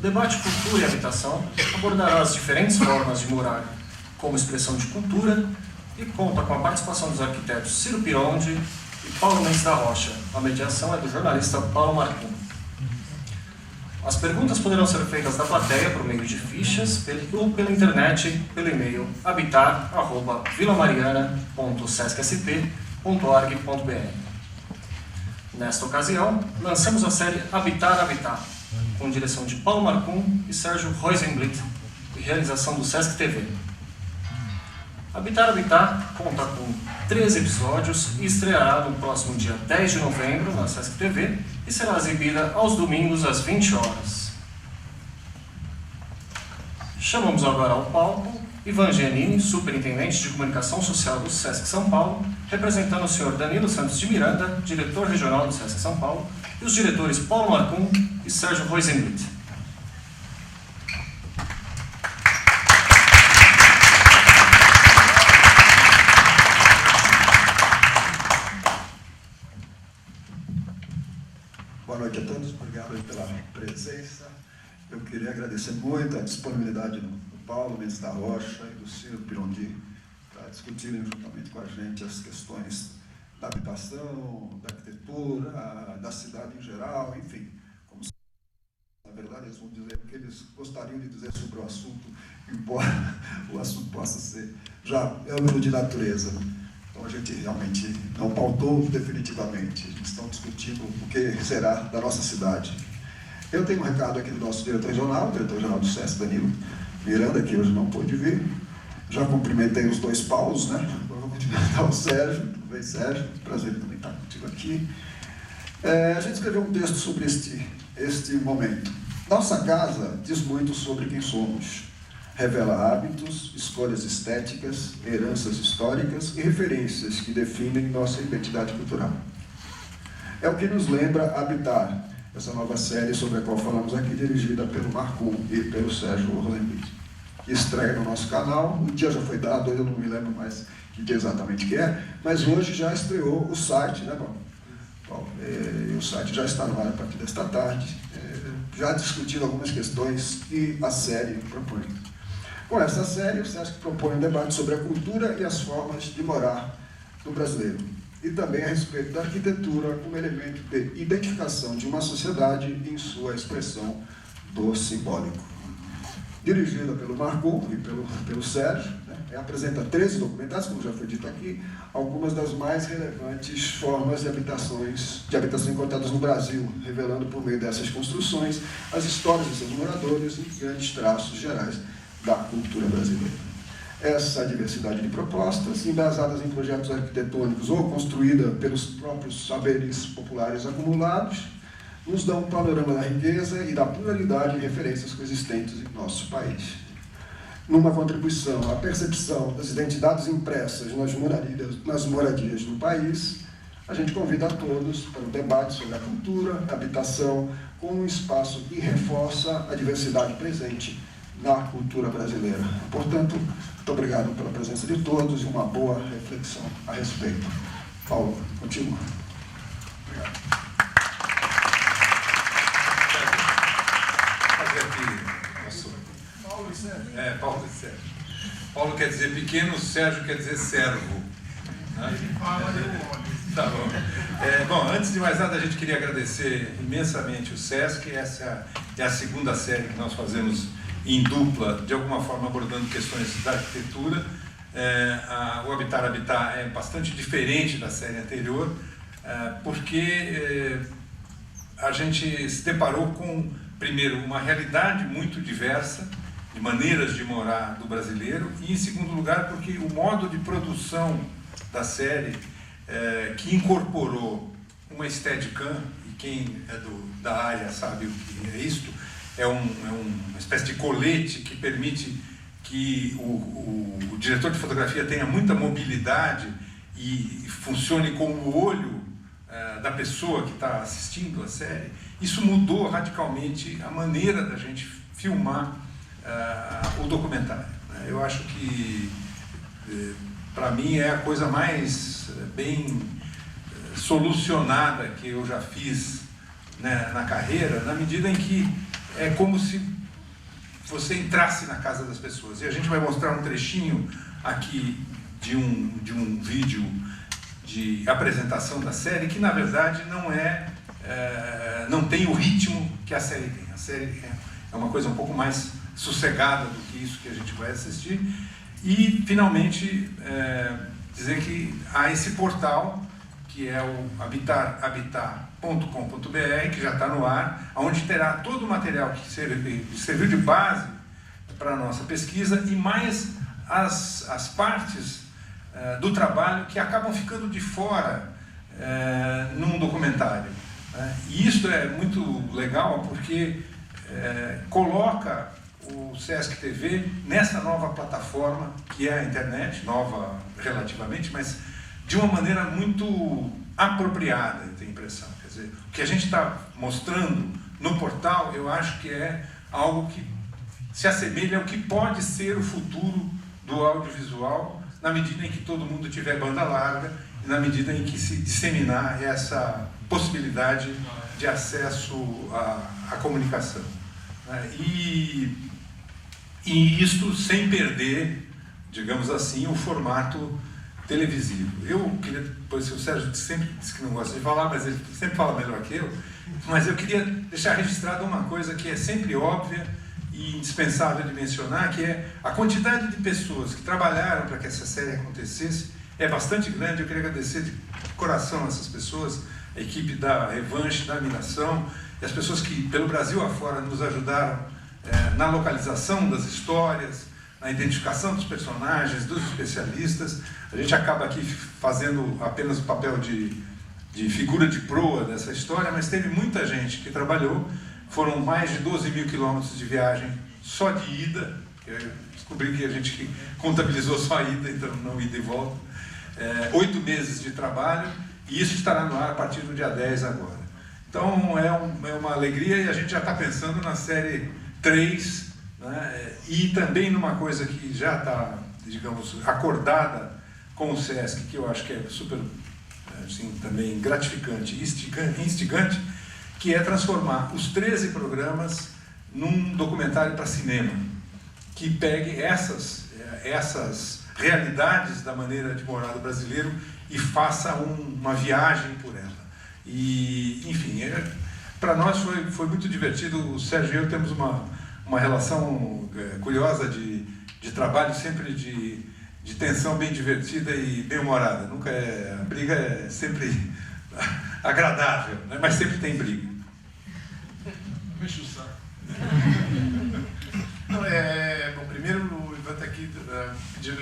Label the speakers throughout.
Speaker 1: debate Cultura e Habitação abordará as diferentes formas de morar como expressão de cultura e conta com a participação dos arquitetos Ciro Pirondi e Paulo Mendes da Rocha. A mediação é do jornalista Paulo Marcum. As perguntas poderão ser feitas da plateia por meio de fichas ou pela internet pelo e-mail habitar@vilamariana.sescsp.org.br. Nesta ocasião, lançamos a série Habitar, com direção de Paulo Marcum e Sérgio Rosenblit e realização do Sesc TV. Habitar conta com 13 episódios e estreará no próximo dia 10 de novembro na Sesc TV e será exibida aos domingos às 20 horas. Chamamos agora ao palco Ivan Giannini, superintendente de comunicação social do Sesc São Paulo, representando o senhor Danilo Santos de Miranda, diretor regional do Sesc São Paulo, e os diretores Paulo Marcum e Sérgio Rosenblit.
Speaker 2: Boa noite a todos, obrigado pela presença. Eu queria agradecer muito a disponibilidade do Paulo Mendes da Rocha e do Ciro Pirondi para discutirem juntamente com a gente as questões da habitação, da arquitetura, da cidade em geral, enfim. Como na verdade eles vão dizer o que eles gostariam de dizer sobre o assunto, embora o assunto possa ser já de natureza. Então a gente realmente não pautou definitivamente, eles estão discutindo o que será da nossa cidade. Eu tenho um recado aqui do nosso diretor regional do Sesc, Danilo Miranda, que hoje não pôde vir. Já cumprimentei os dois Paulos, né? Agora vou cumprimentar o Sérgio. Tudo bem, Sérgio? Prazer também estar contigo aqui. A gente escreveu um texto sobre este momento. Nossa casa diz muito sobre quem somos. Revela hábitos, escolhas estéticas, heranças históricas e referências que definem nossa identidade cultural. É o que nos lembra Habitar, essa nova série sobre a qual falamos aqui, dirigida pelo Marcum e pelo Sérgio Rosenblit, que estreia no nosso canal. O dia já foi dado, eu não me lembro mais que dia exatamente que é, mas hoje já estreou o site, né, Paulo? O site já está no ar a partir desta tarde, já discutindo algumas questões que a série propõe. Com essa série, o Sesc propõe um debate sobre a cultura e as formas de morar do brasileiro, e também a respeito da arquitetura como elemento de identificação de uma sociedade em sua expressão do simbólico. Dirigida pelo Marcum e pelo Sérgio, né, apresenta 13 documentários, como já foi dito aqui, algumas das mais relevantes formas de habitação encontradas no Brasil, revelando por meio dessas construções as histórias de seus moradores e grandes traços gerais da cultura brasileira. Essa diversidade de propostas, embasadas em projetos arquitetônicos ou construída pelos próprios saberes populares acumulados, nos dão um panorama da riqueza e da pluralidade de referências coexistentes em nosso país. Numa contribuição à percepção das identidades impressas nas moradias do país, a gente convida a todos para um debate sobre a cultura, a habitação, como um espaço que reforça a diversidade presente na cultura brasileira. Portanto, muito obrigado pela presença de todos e uma boa reflexão a respeito. Paulo, continua. Obrigado.
Speaker 3: Fazer aqui Paulo e Sérgio. Paulo e Sérgio. Paulo quer dizer pequeno, Sérgio quer dizer servo. Ele fala, eu olho. Tá bom. Bom, antes de mais nada, a gente queria agradecer imensamente o Sesc. Essa é a segunda série que nós fazemos em dupla, de alguma forma abordando questões da arquitetura. O Habitar é bastante diferente da série anterior, porque a gente se deparou com, primeiro, uma realidade muito diversa de maneiras de morar do brasileiro, e em segundo lugar, porque o modo de produção da série, que incorporou uma Steadicam, e quem é da área sabe o que é isto, é uma espécie de colete que permite que o diretor de fotografia tenha muita mobilidade e funcione como o olho da pessoa que está assistindo a série. Isso mudou radicalmente a maneira da gente filmar o documentário. Eu acho que, para mim, é a coisa mais bem solucionada que eu já fiz, né, na carreira, na medida em que é como se você entrasse na casa das pessoas. E a gente vai mostrar um trechinho aqui de um vídeo de apresentação da série, que na verdade não tem o ritmo que a série tem. A série é uma coisa um pouco mais sossegada do que isso que a gente vai assistir. E, finalmente, dizer que há esse portal, que é o habitar.com.br, que já está no ar, onde terá todo o material que serviu de base para a nossa pesquisa e mais as partes do trabalho que acabam ficando de fora num documentário. E isso é muito legal porque coloca o Sesc TV nessa nova plataforma que é a internet, nova relativamente, mas de uma maneira muito apropriada, eu tenho a impressão. Quer dizer, o que a gente está mostrando no portal, eu acho que é algo que se assemelha ao que pode ser o futuro do audiovisual, na medida em que todo mundo tiver banda larga e na medida em que se disseminar essa possibilidade de acesso à comunicação. E isto sem perder, digamos assim, o formato televisivo. Eu queria, depois o Sérgio sempre disse que não gosta de falar, mas ele sempre fala melhor que eu, mas eu queria deixar registrado uma coisa que é sempre óbvia e indispensável de mencionar, que é a quantidade de pessoas que trabalharam para que essa série acontecesse é bastante grande. Eu queria agradecer de coração essas pessoas, a equipe da Revanche, da Miração, e as pessoas que pelo Brasil afora nos ajudaram na localização das histórias, na identificação dos personagens, dos especialistas. A gente acaba aqui fazendo apenas o papel de figura de proa dessa história, mas teve muita gente que trabalhou. Foram mais de 12 mil quilômetros de viagem só de ida. Eu descobri que a gente contabilizou só a ida, então não ida e volta. 8 meses de trabalho, e isso estará no ar a partir do dia 10 agora. Então é uma alegria, e a gente já está pensando na série 3, né? E também numa coisa que já está, digamos, acordada com o Sesc, que eu acho que é super, assim, também gratificante e instigante, que é transformar os 13 programas num documentário para cinema, que pegue essas realidades da maneira de morar do brasileiro e faça uma viagem por ela. E, enfim, para nós foi muito divertido. O Sérgio e eu temos uma relação curiosa de trabalho, sempre de tensão bem divertida e bem humorada. Nunca a briga é sempre agradável, né? Mas sempre tem briga.
Speaker 4: Mexe o saco. Bom, primeiro o Ivan está aqui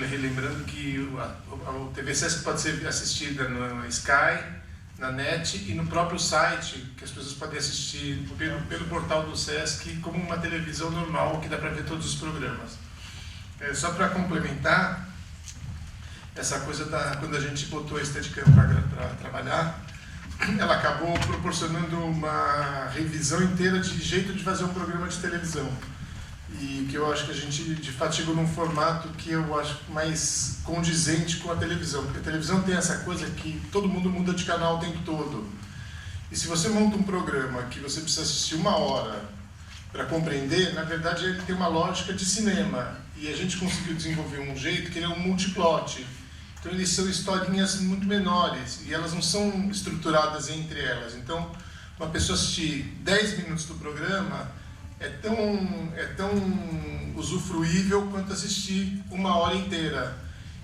Speaker 4: relembrando que o TV Sesc pode ser assistida no Sky, na net e no próprio site, que as pessoas podem assistir pelo portal do Sesc como uma televisão normal, que dá para ver todos os programas. Só para complementar, essa coisa quando a gente botou a Steadicam para trabalhar, ela acabou proporcionando uma revisão inteira de jeito de fazer um programa de televisão. E que eu acho que a gente, de fato, chegou num formato que eu acho mais condizente com a televisão. Porque a televisão tem essa coisa que todo mundo muda de canal o tempo todo. E se você monta um programa que você precisa assistir 1 hora para compreender, na verdade ele tem uma lógica de cinema. E a gente conseguiu desenvolver um jeito que ele é um multiplot. Então eles são historinhas muito menores e elas não são estruturadas entre elas. Então, uma pessoa assistir 10 minutos do programa é tão usufruível quanto assistir 1 hora inteira.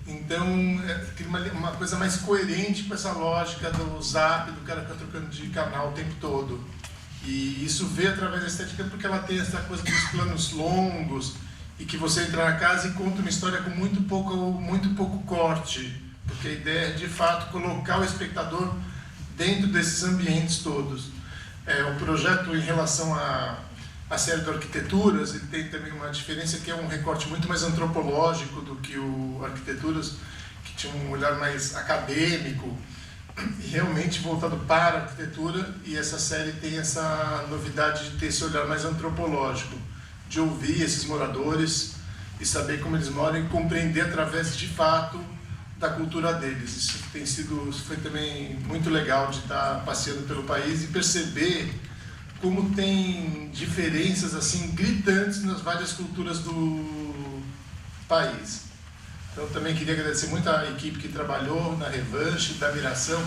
Speaker 4: Então, é uma coisa mais coerente com essa lógica do zap, do cara ficar trocando de canal o tempo todo. E isso vê através da estética porque ela tem essa coisa dos planos longos e que você entra na casa e conta uma história com muito pouco corte, porque a ideia é, de fato, colocar o espectador dentro desses ambientes todos. O projeto, em relação à série do Arquiteturas, ele tem também uma diferença que é um recorte muito mais antropológico do que o Arquiteturas, que tinha um olhar mais acadêmico e realmente voltado para a arquitetura, e essa série tem essa novidade de ter esse olhar mais antropológico, de ouvir esses moradores e saber como eles moram e compreender através, de fato, da cultura deles. Isso foi também muito legal de estar passeando pelo país e perceber como tem diferenças assim gritantes nas várias culturas do país. Então também queria agradecer muito a equipe que trabalhou na Revanche, da Miração.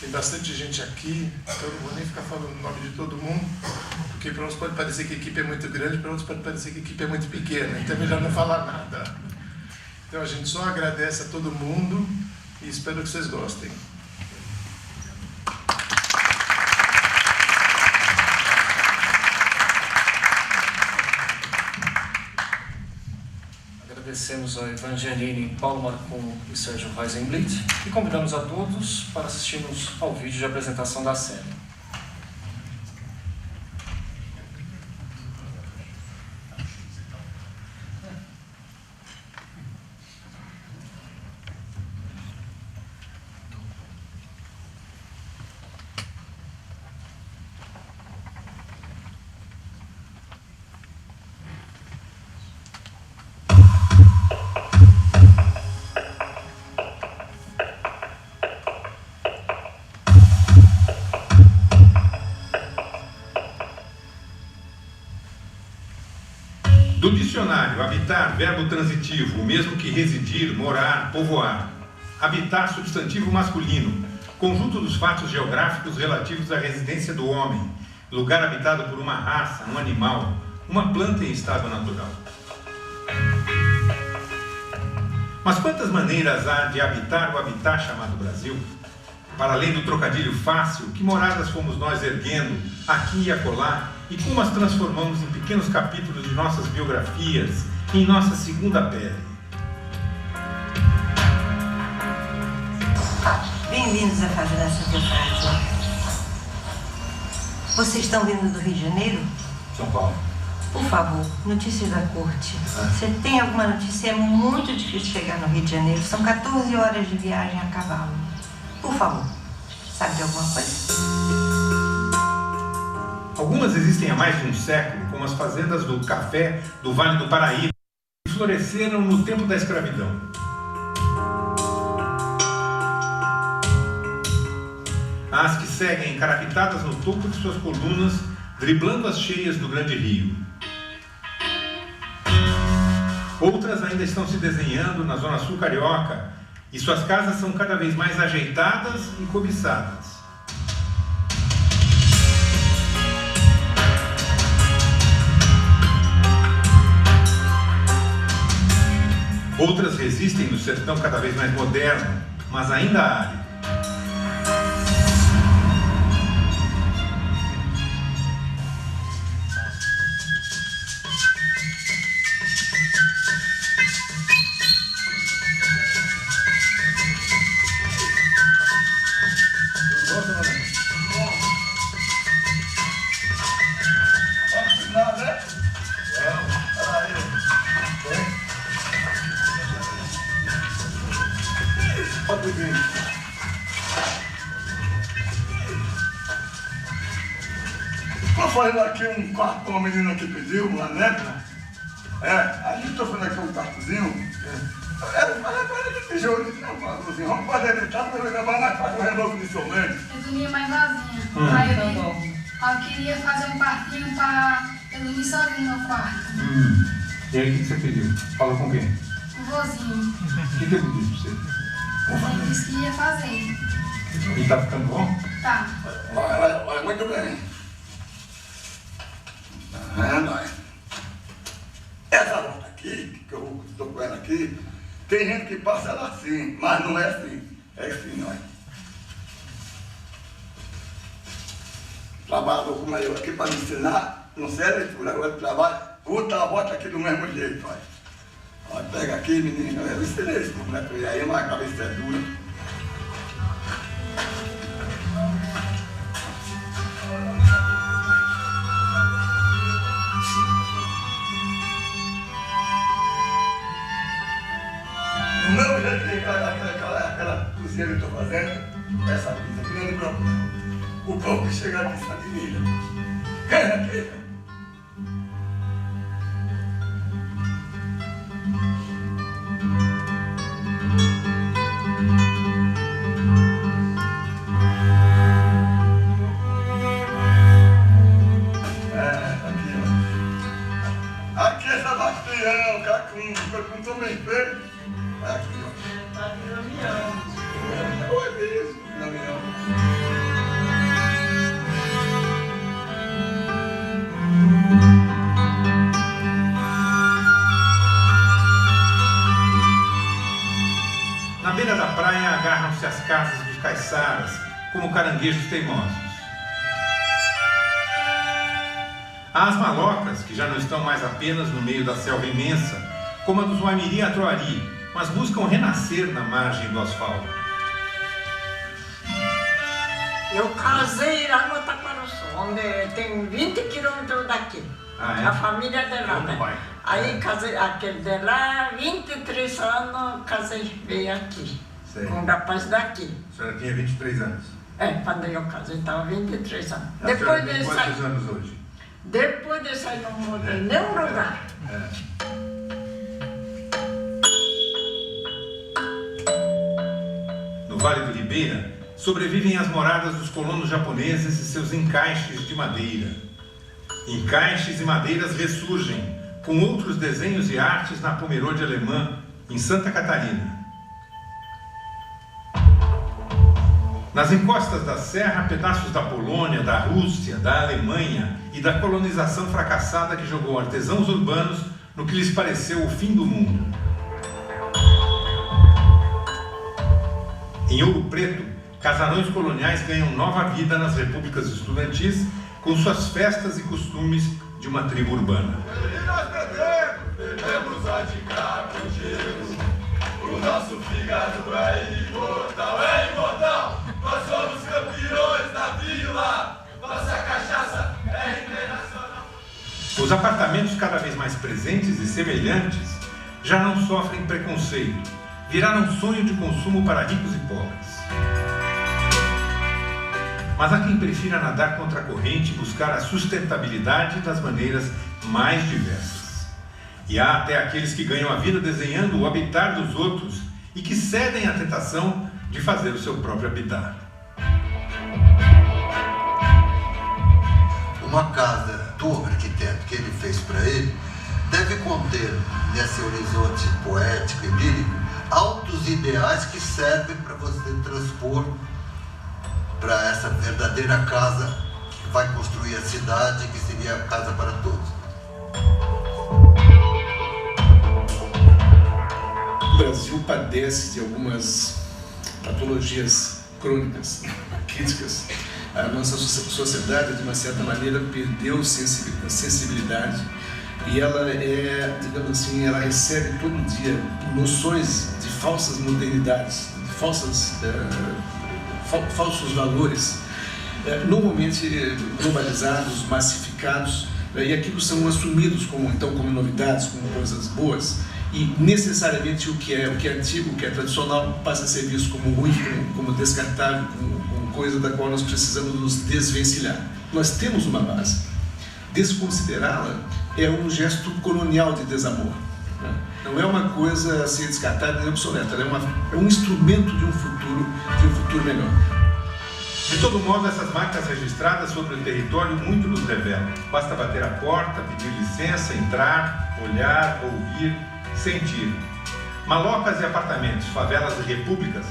Speaker 4: Tem bastante gente aqui, então eu não vou nem ficar falando o nome de todo mundo, porque para uns pode parecer que a equipe é muito grande, para outros pode parecer que a equipe é muito pequena, então é melhor não falar nada. Então a gente só agradece a todo mundo e espero que vocês gostem.
Speaker 1: Agradecemos a Evangeline, Paulo Marcon e Sérgio Weisenblit e convidamos a todos para assistirmos ao vídeo de apresentação da série.
Speaker 3: Do dicionário, habitar, verbo transitivo, o mesmo que residir, morar, povoar. Habitar, substantivo masculino, conjunto dos fatos geográficos relativos à residência do homem, lugar habitado por uma raça, um animal, uma planta em estado natural. Mas quantas maneiras há de habitar o habitat chamado Brasil? Para além do trocadilho fácil, que moradas fomos nós erguendo, aqui e acolá, e como as transformamos em pequenos capítulos de nossas biografias, em nossa segunda pele.
Speaker 5: Bem-vindos à Fazenda Santa Fátima. Vocês estão vindo do Rio de Janeiro?
Speaker 3: São Paulo.
Speaker 5: Por favor, notícias da corte. Você tem alguma notícia? É muito difícil chegar no Rio de Janeiro. São 14 horas de viagem a cavalo. Por favor, sabe de alguma coisa?
Speaker 3: Algumas existem há mais de um século, como as fazendas do café do Vale do Paraíba, que floresceram no tempo da escravidão. As que seguem encarapitadas no topo de suas colunas, driblando as cheias do grande rio. Outras ainda estão se desenhando na zona sul carioca, e suas casas são cada vez mais ajeitadas e cobiçadas. Outras resistem no sertão cada vez mais moderno, mas ainda árido.
Speaker 6: Estou fazendo aqui um quarto para uma menina que pediu, uma neta. A gente estou fazendo aqui um quartozinho. Ela de tijolo, disse, não, Pazuzinho, vamos fazer ele tá, para levar mais para o renovo inicialmente.
Speaker 7: Eu dormia mais sozinha. Aí eu queria fazer um quartinho para eu dormir sozinho no quarto.
Speaker 3: E aí, o que você pediu? Falou com quem?
Speaker 7: O vozinho.
Speaker 3: O que eu pedi pra você?
Speaker 7: Ele disse que ia fazer.
Speaker 3: E tá ficando bom?
Speaker 7: Tá.
Speaker 6: Olha, muito bem. Essa volta aqui, que eu estou com ela aqui, tem gente que passa ela assim, mas não é assim. É assim, olha. Trabalho como eu aqui para me ensinar, não sei a leitura, agora eu trabalho, outra volta aqui do mesmo jeito, olha. Olha, pega aqui, menino, eu ensinei isso, né? E aí, mas a cabeça é dura. O meu jeito, aquela cozinha que eu estou fazendo, essa pizza aqui não me preocupa. O pão que chega aqui está de milha. Sebastião, Cacum, perguntou bem feito. Aqui, ó.
Speaker 5: Tá de Damião.
Speaker 6: Oi, isso, Damião.
Speaker 3: Na beira da praia agarram-se as casas dos caiçaras, como caranguejos teimosos. Há as malocas, que já não estão mais apenas no meio da selva imensa, como a dos Waimiri e Atroari, mas buscam renascer na margem do asfalto.
Speaker 8: Eu casei lá no Taquaruçu, onde tem 20 quilômetros daqui.
Speaker 3: Ah, é?
Speaker 8: A família de lá,
Speaker 3: Como
Speaker 8: né?
Speaker 3: vai?
Speaker 8: Aí casei, aquele de lá, 23 anos, casei, veio aqui.
Speaker 3: Sei.
Speaker 8: Com um rapaz daqui.
Speaker 3: A senhora tinha 23 anos.
Speaker 8: Quando eu casei, estava 23 anos.
Speaker 3: A senhora tem quantos anos hoje?
Speaker 8: Depois de sair, não mudei nenhum lugar.
Speaker 3: No Vale do Ribeira, sobrevivem as moradas dos colonos japoneses e seus encaixes de madeira. Encaixes e madeiras ressurgem, com outros desenhos e artes na Pomerode alemã, em Santa Catarina. Nas encostas da serra, pedaços da Polônia, da Rússia, da Alemanha e da colonização fracassada que jogou artesãos urbanos no que lhes pareceu o fim do mundo. Em Ouro Preto, casarões coloniais ganham nova vida nas repúblicas estudantis com suas festas e costumes de uma tribo urbana.
Speaker 6: E nós bebemos a de cá contigo. O nosso fígado é imortal, Nós somos campeões da vila. Nossa cachaça é internacional.
Speaker 3: Os apartamentos cada vez mais presentes e semelhantes já não sofrem preconceito. Viraram sonho de consumo para ricos e pobres. Mas há quem prefira nadar contra a corrente e buscar a sustentabilidade das maneiras mais diversas. E há até aqueles que ganham a vida desenhando o habitat dos outros e que cedem à tentação de fazer o seu próprio habitat.
Speaker 9: Uma casa do arquiteto que ele fez para ele deve conter, nesse horizonte poético e lírico, altos ideais que servem para você transpor para essa verdadeira casa que vai construir a cidade, que seria a casa para todos.
Speaker 10: O Brasil padece de algumas patologias crônicas, críticas. A nossa sociedade, de uma certa maneira, perdeu sensibilidade e ela digamos assim, ela recebe todo dia noções de falsas modernidades, de falsos valores, normalmente globalizados, massificados, e aquilo são assumidos como novidades, como coisas boas, e necessariamente o que é antigo, o que é tradicional, passa a ser visto como ruim, como descartável, como coisa da qual nós precisamos nos desvencilhar. Nós temos uma base. Desconsiderá-la é um gesto colonial de desamor. Não é uma coisa a ser descartada nem obsoleta, ela é um instrumento de um futuro melhor.
Speaker 3: De todo modo, essas marcas registradas sobre o território muito nos revelam. Basta bater a porta, pedir licença, entrar, olhar, ouvir, sentir. Malocas e apartamentos, favelas e repúblicas,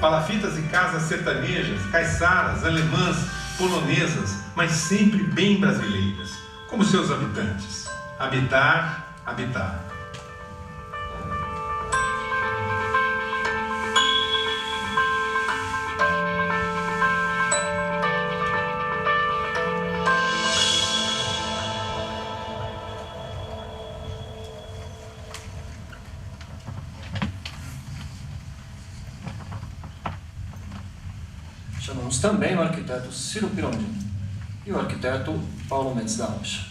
Speaker 3: palafitas e casas sertanejas, caiçaras, alemãs, polonesas, mas sempre bem brasileiras, como seus habitantes. Habitar, habitar.
Speaker 1: Chamamos também o arquiteto Ciro Pirondini e o arquiteto Paulo Mendes da Rocha.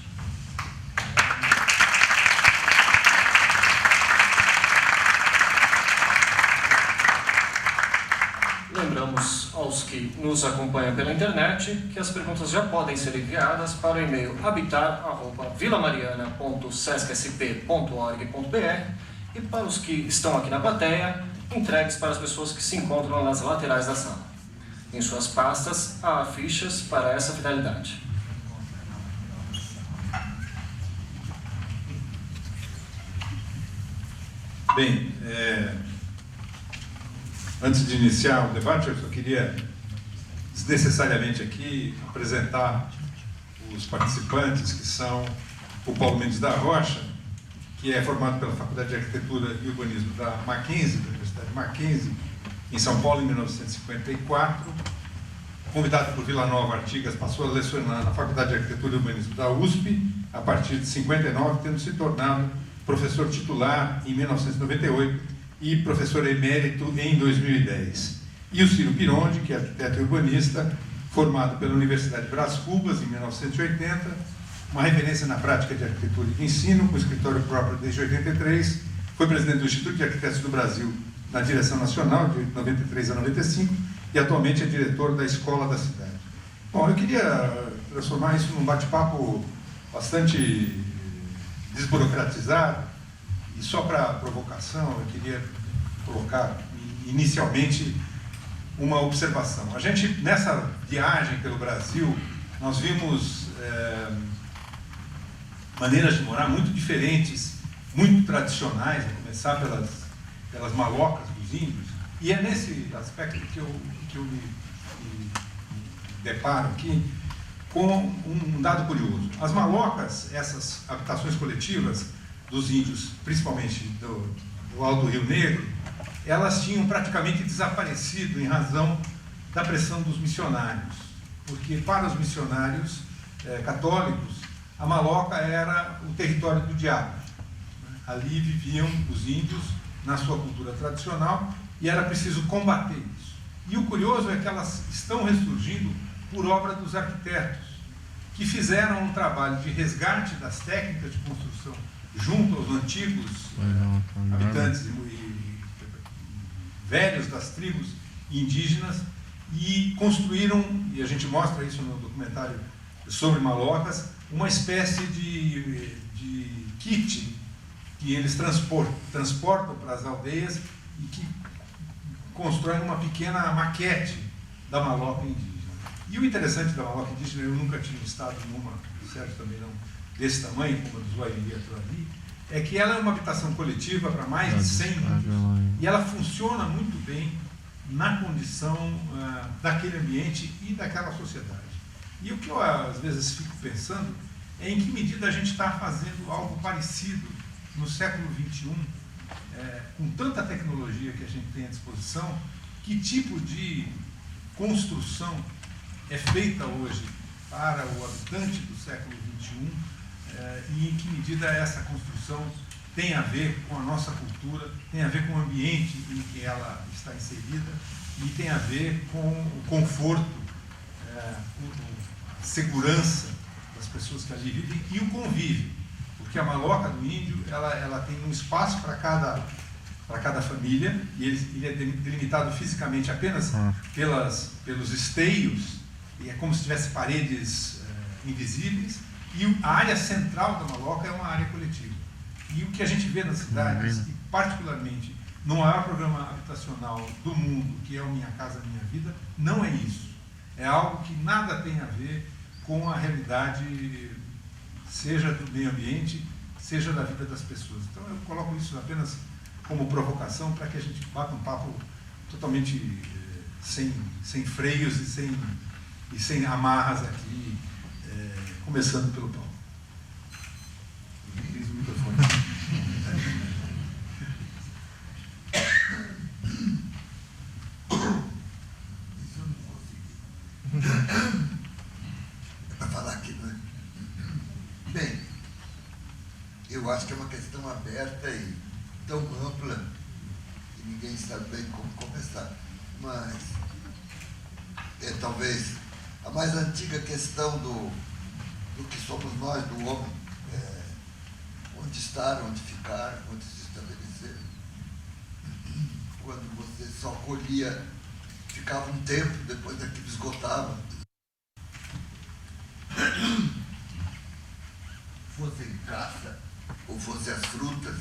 Speaker 1: Lembramos aos que nos acompanham pela internet que as perguntas já podem ser enviadas para o e-mail habitar@vilamariana.sescsp.org.br e para os que estão aqui na plateia, entregues para as pessoas que se encontram nas laterais da sala. Em suas pastas há fichas para essa finalidade.
Speaker 3: Bem, antes de iniciar o debate, eu só queria desnecessariamente aqui apresentar os participantes, que são o Paulo Mendes da Rocha, que é formado pela Faculdade de Arquitetura e Urbanismo da Mackenzie, da Universidade Mackenzie, em São Paulo, em 1954. Convidado por Vila Nova Artigas, passou a lecionar na Faculdade de Arquitetura e Urbanismo da USP, a partir de 59, tendo se tornado professor titular em 1998 e professor emérito em 2010. E o Ciro Pirondi, que é arquiteto e urbanista, formado pela Universidade Brás Cubas, em 1980, uma referência na prática de arquitetura e de ensino, com escritório próprio desde 83, foi presidente do Instituto de Arquitetos do Brasil na direção nacional, de 93 a 95, e atualmente é diretor da Escola da Cidade. Bom, eu queria transformar isso num bate-papo bastante desburocratizado, e só para provocação, eu queria colocar inicialmente uma observação. A gente, nessa viagem pelo Brasil, nós vimos maneiras de morar muito diferentes, muito tradicionais, a começar pelas malocas dos índios, e é nesse aspecto que eu me deparo aqui com um dado curioso. As malocas, essas habitações coletivas dos índios, principalmente do Alto Rio Negro, elas tinham praticamente desaparecido em razão da pressão dos missionários, porque para os missionários católicos, a maloca era o território do diabo. Ali viviam os índios na sua cultura tradicional e era preciso combater isso. E o curioso é que elas estão ressurgindo por obra dos arquitetos, que fizeram um trabalho de resgate das técnicas de construção junto aos antigos habitantes e velhos das tribos indígenas, e construíram, e a gente mostra isso no documentário sobre malocas, uma espécie de kit que eles transportam para as aldeias e que constroem uma pequena maquete da maloca indígena. E o interessante da maloca indígena, eu nunca tinha estado numa, certo, também não, desse tamanho, como a do Zuairi ali, é que ela é uma habitação coletiva para mais de 100 índios, e ela funciona muito bem na condição daquele ambiente e daquela sociedade. E o que eu às vezes fico pensando é em que medida a gente está fazendo algo parecido no século XXI, com tanta tecnologia que a gente tem à disposição, que tipo de construção é feita hoje para o habitante do século XXI, e em que medida essa construção tem a ver com a nossa cultura, tem a ver com o ambiente em que ela está inserida e tem a ver com o conforto, a segurança das pessoas que ali vivem e o convívio, porque a maloca do índio ela tem um espaço para cada família, e ele é delimitado fisicamente apenas pelos esteios, e é como se tivesse paredes invisíveis, e a área central da maloca é uma área coletiva. E o que a gente vê nas cidades, e particularmente no maior programa habitacional do mundo, que é o Minha Casa Minha Vida, não é isso. É algo que nada tem a ver com a realidade, seja do meio ambiente, seja da vida das pessoas. Então eu coloco isso apenas como provocação para que a gente bata um papo totalmente sem freios e sem amarras aqui, começando pelo Paulo. Utiliza o microfone.
Speaker 9: Para falar aqui, não é? Bem, eu acho que é uma questão aberta e tão ampla que ninguém sabe bem como começar. Mas é talvez a mais antiga questão do que somos nós, do homem. Onde estar, onde ficar, onde se estabelecer. Quando você só colhia, ficava um tempo, depois daquilo esgotava. Fosse em caça, ou fosse as frutas,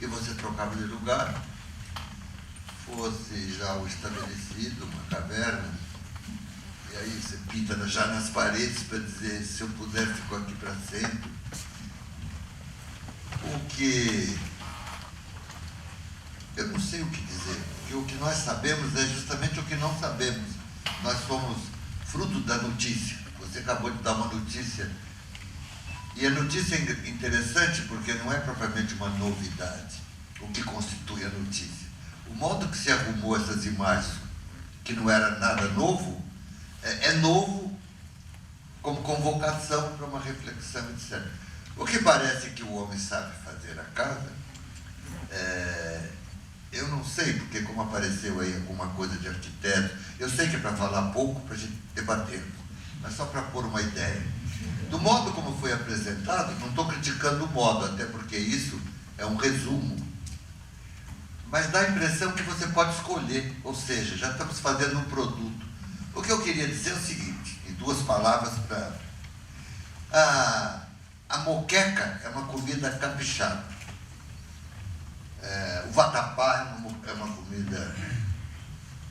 Speaker 9: e você trocava de lugar, fosse já o estabelecido, uma caverna, e aí você pinta já nas paredes para dizer, se eu puder, fico aqui para sempre. O que Eu não sei o que dizer, porque o que nós sabemos é justamente o que não sabemos. Nós somos fruto da notícia. Você acabou de dar uma notícia. E a notícia é interessante porque não é propriamente uma novidade o que constitui a notícia. O modo que se arrumou essas imagens, que não era nada novo, é novo como convocação para uma reflexão, etc. O que parece que o homem sabe fazer a casa, eu não sei, porque como apareceu aí alguma coisa de arquiteto, eu sei que é para falar pouco, para a gente debater, mas só para pôr uma ideia. Do modo como foi apresentado, não estou criticando o modo, até porque isso é um resumo, mas dá a impressão que você pode escolher, ou seja, já estamos fazendo um produto. O que eu queria dizer é o seguinte, em 2 palavras para... A moqueca é uma comida capixaba. O vatapá é uma comida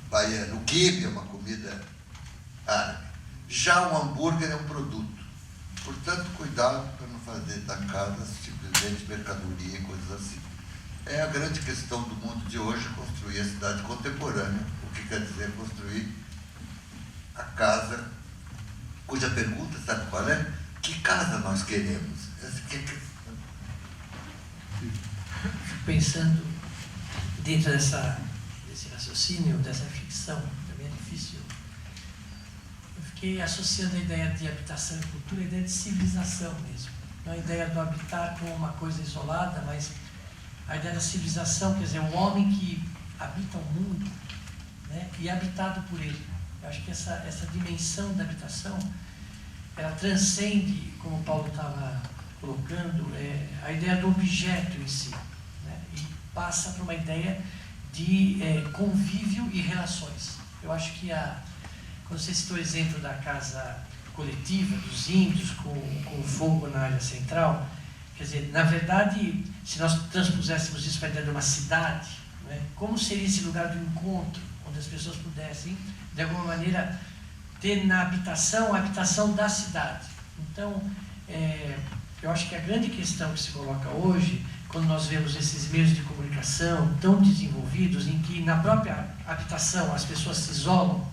Speaker 9: baiana. O quibe é uma comida árabe. Já o hambúrguer é um produto. Portanto, cuidado para não fazer da casa simplesmente mercadoria e coisas assim. É a grande questão do mundo de hoje, construir a cidade contemporânea, o que quer dizer construir a casa, cuja pergunta, sabe qual é? Que casa nós queremos?
Speaker 11: Fico pensando, dentro desse raciocínio, dessa ficção, também é difícil. Eu fiquei associando a ideia de habitação e cultura, a ideia de civilização mesmo. Não a ideia do habitar como uma coisa isolada, mas a ideia da civilização, quer dizer, o homem que habita o mundo, né, e é habitado por ele. Eu acho que essa dimensão da habitação, ela transcende, como o Paulo estava colocando, a ideia do objeto em si, né, e passa para uma ideia de convívio e relações. Eu acho que quando você citou o exemplo da casa coletiva, dos índios, com o fogo na área central, quer dizer, na verdade, se nós transpuséssemos isso para a ideia de uma cidade, né, como seria esse lugar do encontro, onde as pessoas pudessem, de alguma maneira, ter na habitação a habitação da cidade. Então, eu acho que a grande questão que se coloca hoje, quando nós vemos esses meios de comunicação tão desenvolvidos, em que na própria habitação as pessoas se isolam,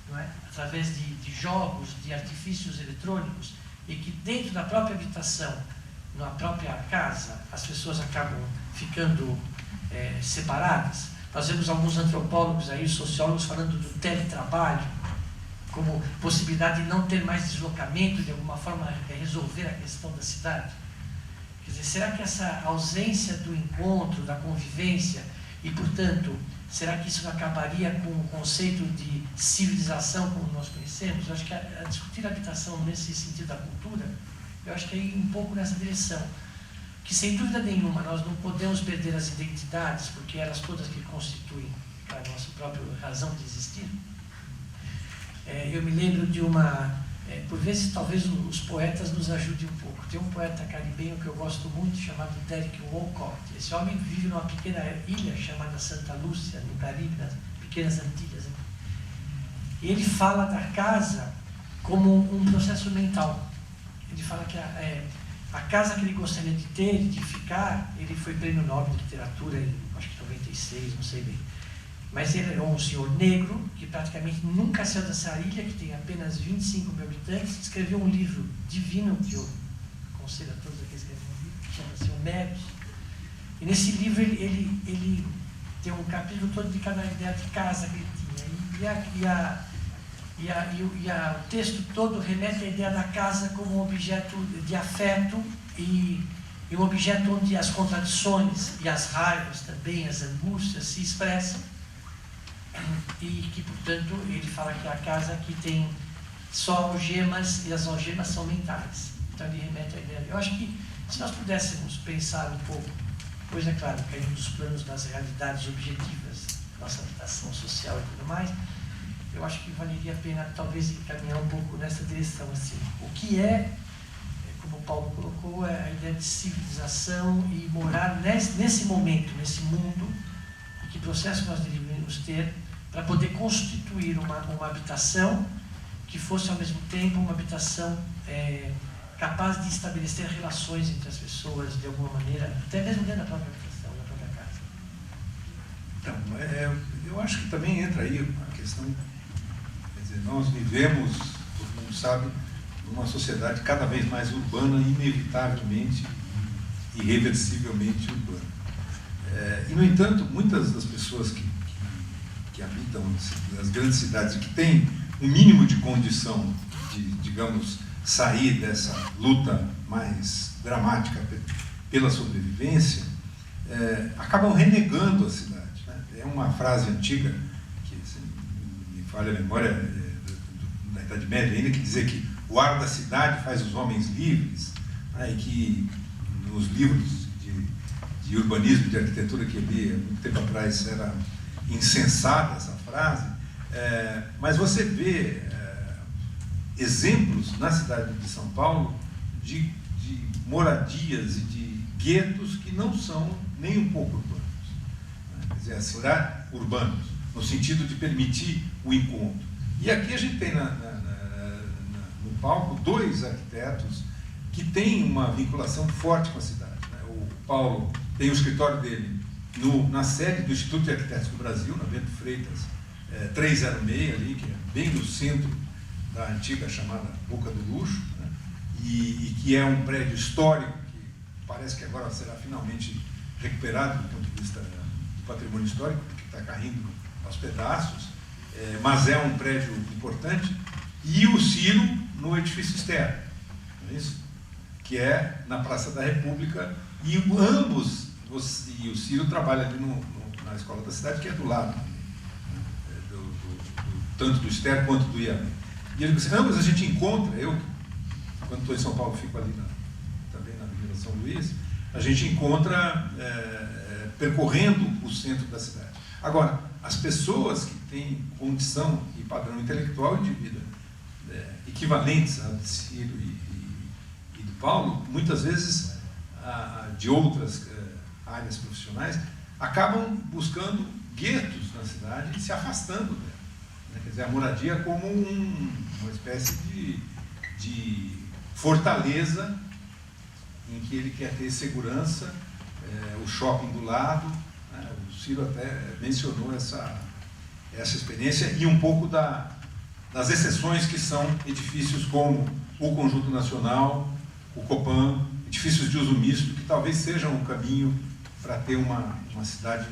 Speaker 11: não é? Através de jogos, de artifícios eletrônicos, e que dentro da própria habitação, na própria casa, as pessoas acabam ficando separadas. Nós vemos alguns antropólogos aí, sociólogos, falando do teletrabalho, como possibilidade de não ter mais deslocamento, de alguma forma resolver a questão da cidade. Quer dizer, será que essa ausência do encontro, da convivência, e, portanto, será que isso acabaria com o conceito de civilização como nós conhecemos? Eu acho que a discutir a habitação nesse sentido da cultura, eu acho que é ir um pouco nessa direção. Que, sem dúvida nenhuma, nós não podemos perder as identidades, porque elas todas que constituem a nossa própria razão de existir. Eu me lembro de por vezes, talvez os poetas nos ajudem um pouco. Tem um poeta caribenho que eu gosto muito, chamado Derek Walcott. Esse homem vive numa pequena ilha chamada Santa Lúcia, no Caribe, nas Pequenas Antilhas. E ele fala da casa como um processo mental. Ele fala que a casa que ele gostaria de ter, de ficar, ele foi prêmio Nobel de Literatura em, acho que 96, não sei bem. Mas ele é um senhor negro, que praticamente nunca saiu dessa ilha, que tem apenas 25 mil habitantes, escreveu um livro divino, que eu aconselho a todos aqueles que escrevem um livro, que chama-se Homéricos. E nesse livro ele tem um capítulo todo dedicado à ideia de casa que ele tinha. O texto todo remete à ideia da casa como um objeto de afeto e um objeto onde as contradições e as raivas também, as angústias se expressam. E que, portanto, ele fala que é a casa que tem só algemas, e as algemas são mentais. Então ele remete à ideia. Eu acho que se nós pudéssemos pensar um pouco, pois é claro, caindo dos planos das realidades objetivas, nossa habitação social e tudo mais, eu acho que valeria a pena talvez encaminhar um pouco nessa direção. Assim. O que como o Paulo colocou, é a ideia de civilização e morar nesse momento, nesse mundo, e que processo nós deveríamos ter para poder constituir uma habitação que fosse ao mesmo tempo uma habitação capaz de estabelecer relações entre as pessoas de alguma maneira, até mesmo dentro da própria habitação, da própria casa.
Speaker 3: eu acho que também entra aí a questão, quer dizer, nós vivemos, todo mundo sabe, numa sociedade cada vez mais urbana, inevitavelmente, irreversivelmente urbana. E, no entanto, muitas das pessoas que habitam as grandes cidades, que têm um mínimo de condição de, digamos, sair dessa luta mais dramática pela sobrevivência, acabam renegando a cidade. Né? É uma frase antiga, que se me falha a memória, da Idade Média ainda, que dizia que o ar da cidade faz os homens livres, né? E que nos livros de urbanismo, de arquitetura que eu li há muito tempo atrás, era insensata essa frase, mas você vê exemplos na cidade de São Paulo de moradias e de guetos que não são nem um pouco urbanos. Né? Quer dizer, a cidade urbanos, no sentido de permitir o encontro. E aqui a gente tem no palco dois arquitetos que têm uma vinculação forte com a cidade. Né? O Paulo tem o escritório dele na sede do Instituto de Arquitetos do Brasil, na Bento Freitas 306, ali, que é bem no centro da antiga chamada Boca do Luxo, né? E que é um prédio histórico que parece que agora será finalmente recuperado do ponto de vista do patrimônio histórico, porque está caindo aos pedaços, mas é um prédio importante, e o Ciro no edifício externo, não é isso? Que é na Praça da República, e ambos, e o Ciro trabalha ali na Escola da Cidade, que é do lado, tanto do externo quanto do IAB. E ele disse, ambos a gente encontra, eu, quando estou em São Paulo, fico ali também na Avenida São Luís, a gente encontra percorrendo o centro da cidade. Agora, as pessoas que têm condição e padrão intelectual e de vida equivalentes a de Ciro e do Paulo, muitas vezes de outras áreas profissionais, acabam buscando guetos na cidade e se afastando dela. Quer dizer, a moradia como uma espécie de fortaleza em que ele quer ter segurança, o shopping do lado, né? O Ciro até mencionou essa experiência, e um pouco das exceções que são edifícios como o Conjunto Nacional, o Copan, edifícios de uso misto, que talvez sejam um caminho para ter uma cidade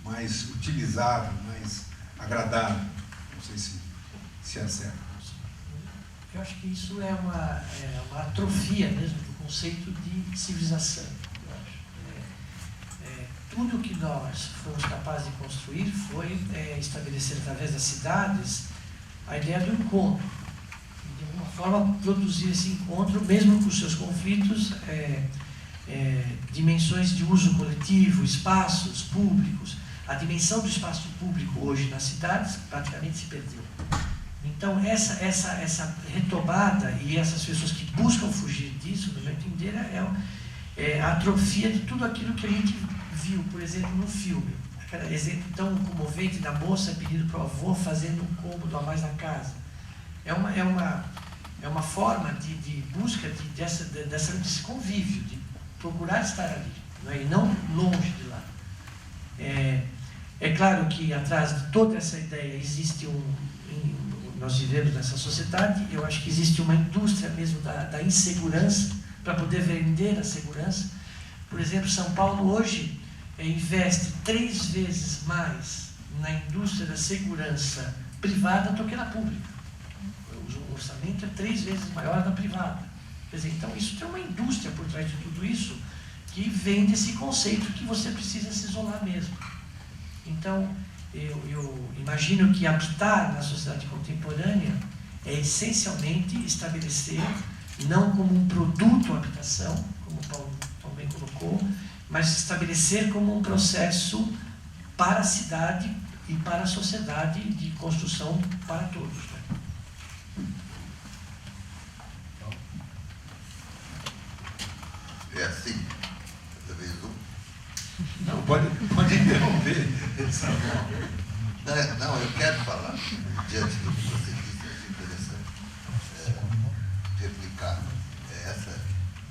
Speaker 3: mais utilizável, mais agradável. Não sei se é certo.
Speaker 11: Eu acho que isso é uma atrofia mesmo do conceito de civilização. Eu acho. Tudo que nós fomos capazes de construir foi estabelecer através das cidades a ideia do encontro. De alguma forma, produzir esse encontro, mesmo com os seus conflitos, dimensões de uso coletivo, espaços públicos. A dimensão do espaço público hoje nas cidades praticamente se perdeu. Então, essa retomada e essas pessoas que buscam fugir disso, no meu entender, é a atrofia de tudo aquilo que a gente viu, por exemplo, no filme. Aquele exemplo tão comovente da moça pedindo para o avô fazendo um cômodo a mais na casa. É uma forma de busca desse convívio, de procurar estar ali, não é? E não longe de lá. É claro que atrás de toda essa ideia existe nós vivemos nessa sociedade, eu acho que existe uma indústria mesmo da insegurança, para poder vender a segurança. Por exemplo, São Paulo hoje investe 3 vezes mais na indústria da segurança privada do que na pública. O orçamento é 3 vezes maior na privada. Quer dizer, então isso tem uma indústria por trás de tudo isso, que vende esse conceito que você precisa se isolar mesmo. Então, eu imagino que habitar na sociedade contemporânea é essencialmente estabelecer, não como um produto a habitação, como o Paulo também colocou, mas estabelecer como um processo para a cidade e para a sociedade de construção para todos. Né?
Speaker 9: É assim, talvez
Speaker 3: Não, pode interromper.
Speaker 9: Não, eu quero falar, diante do que você disse, é interessante replicar. É essa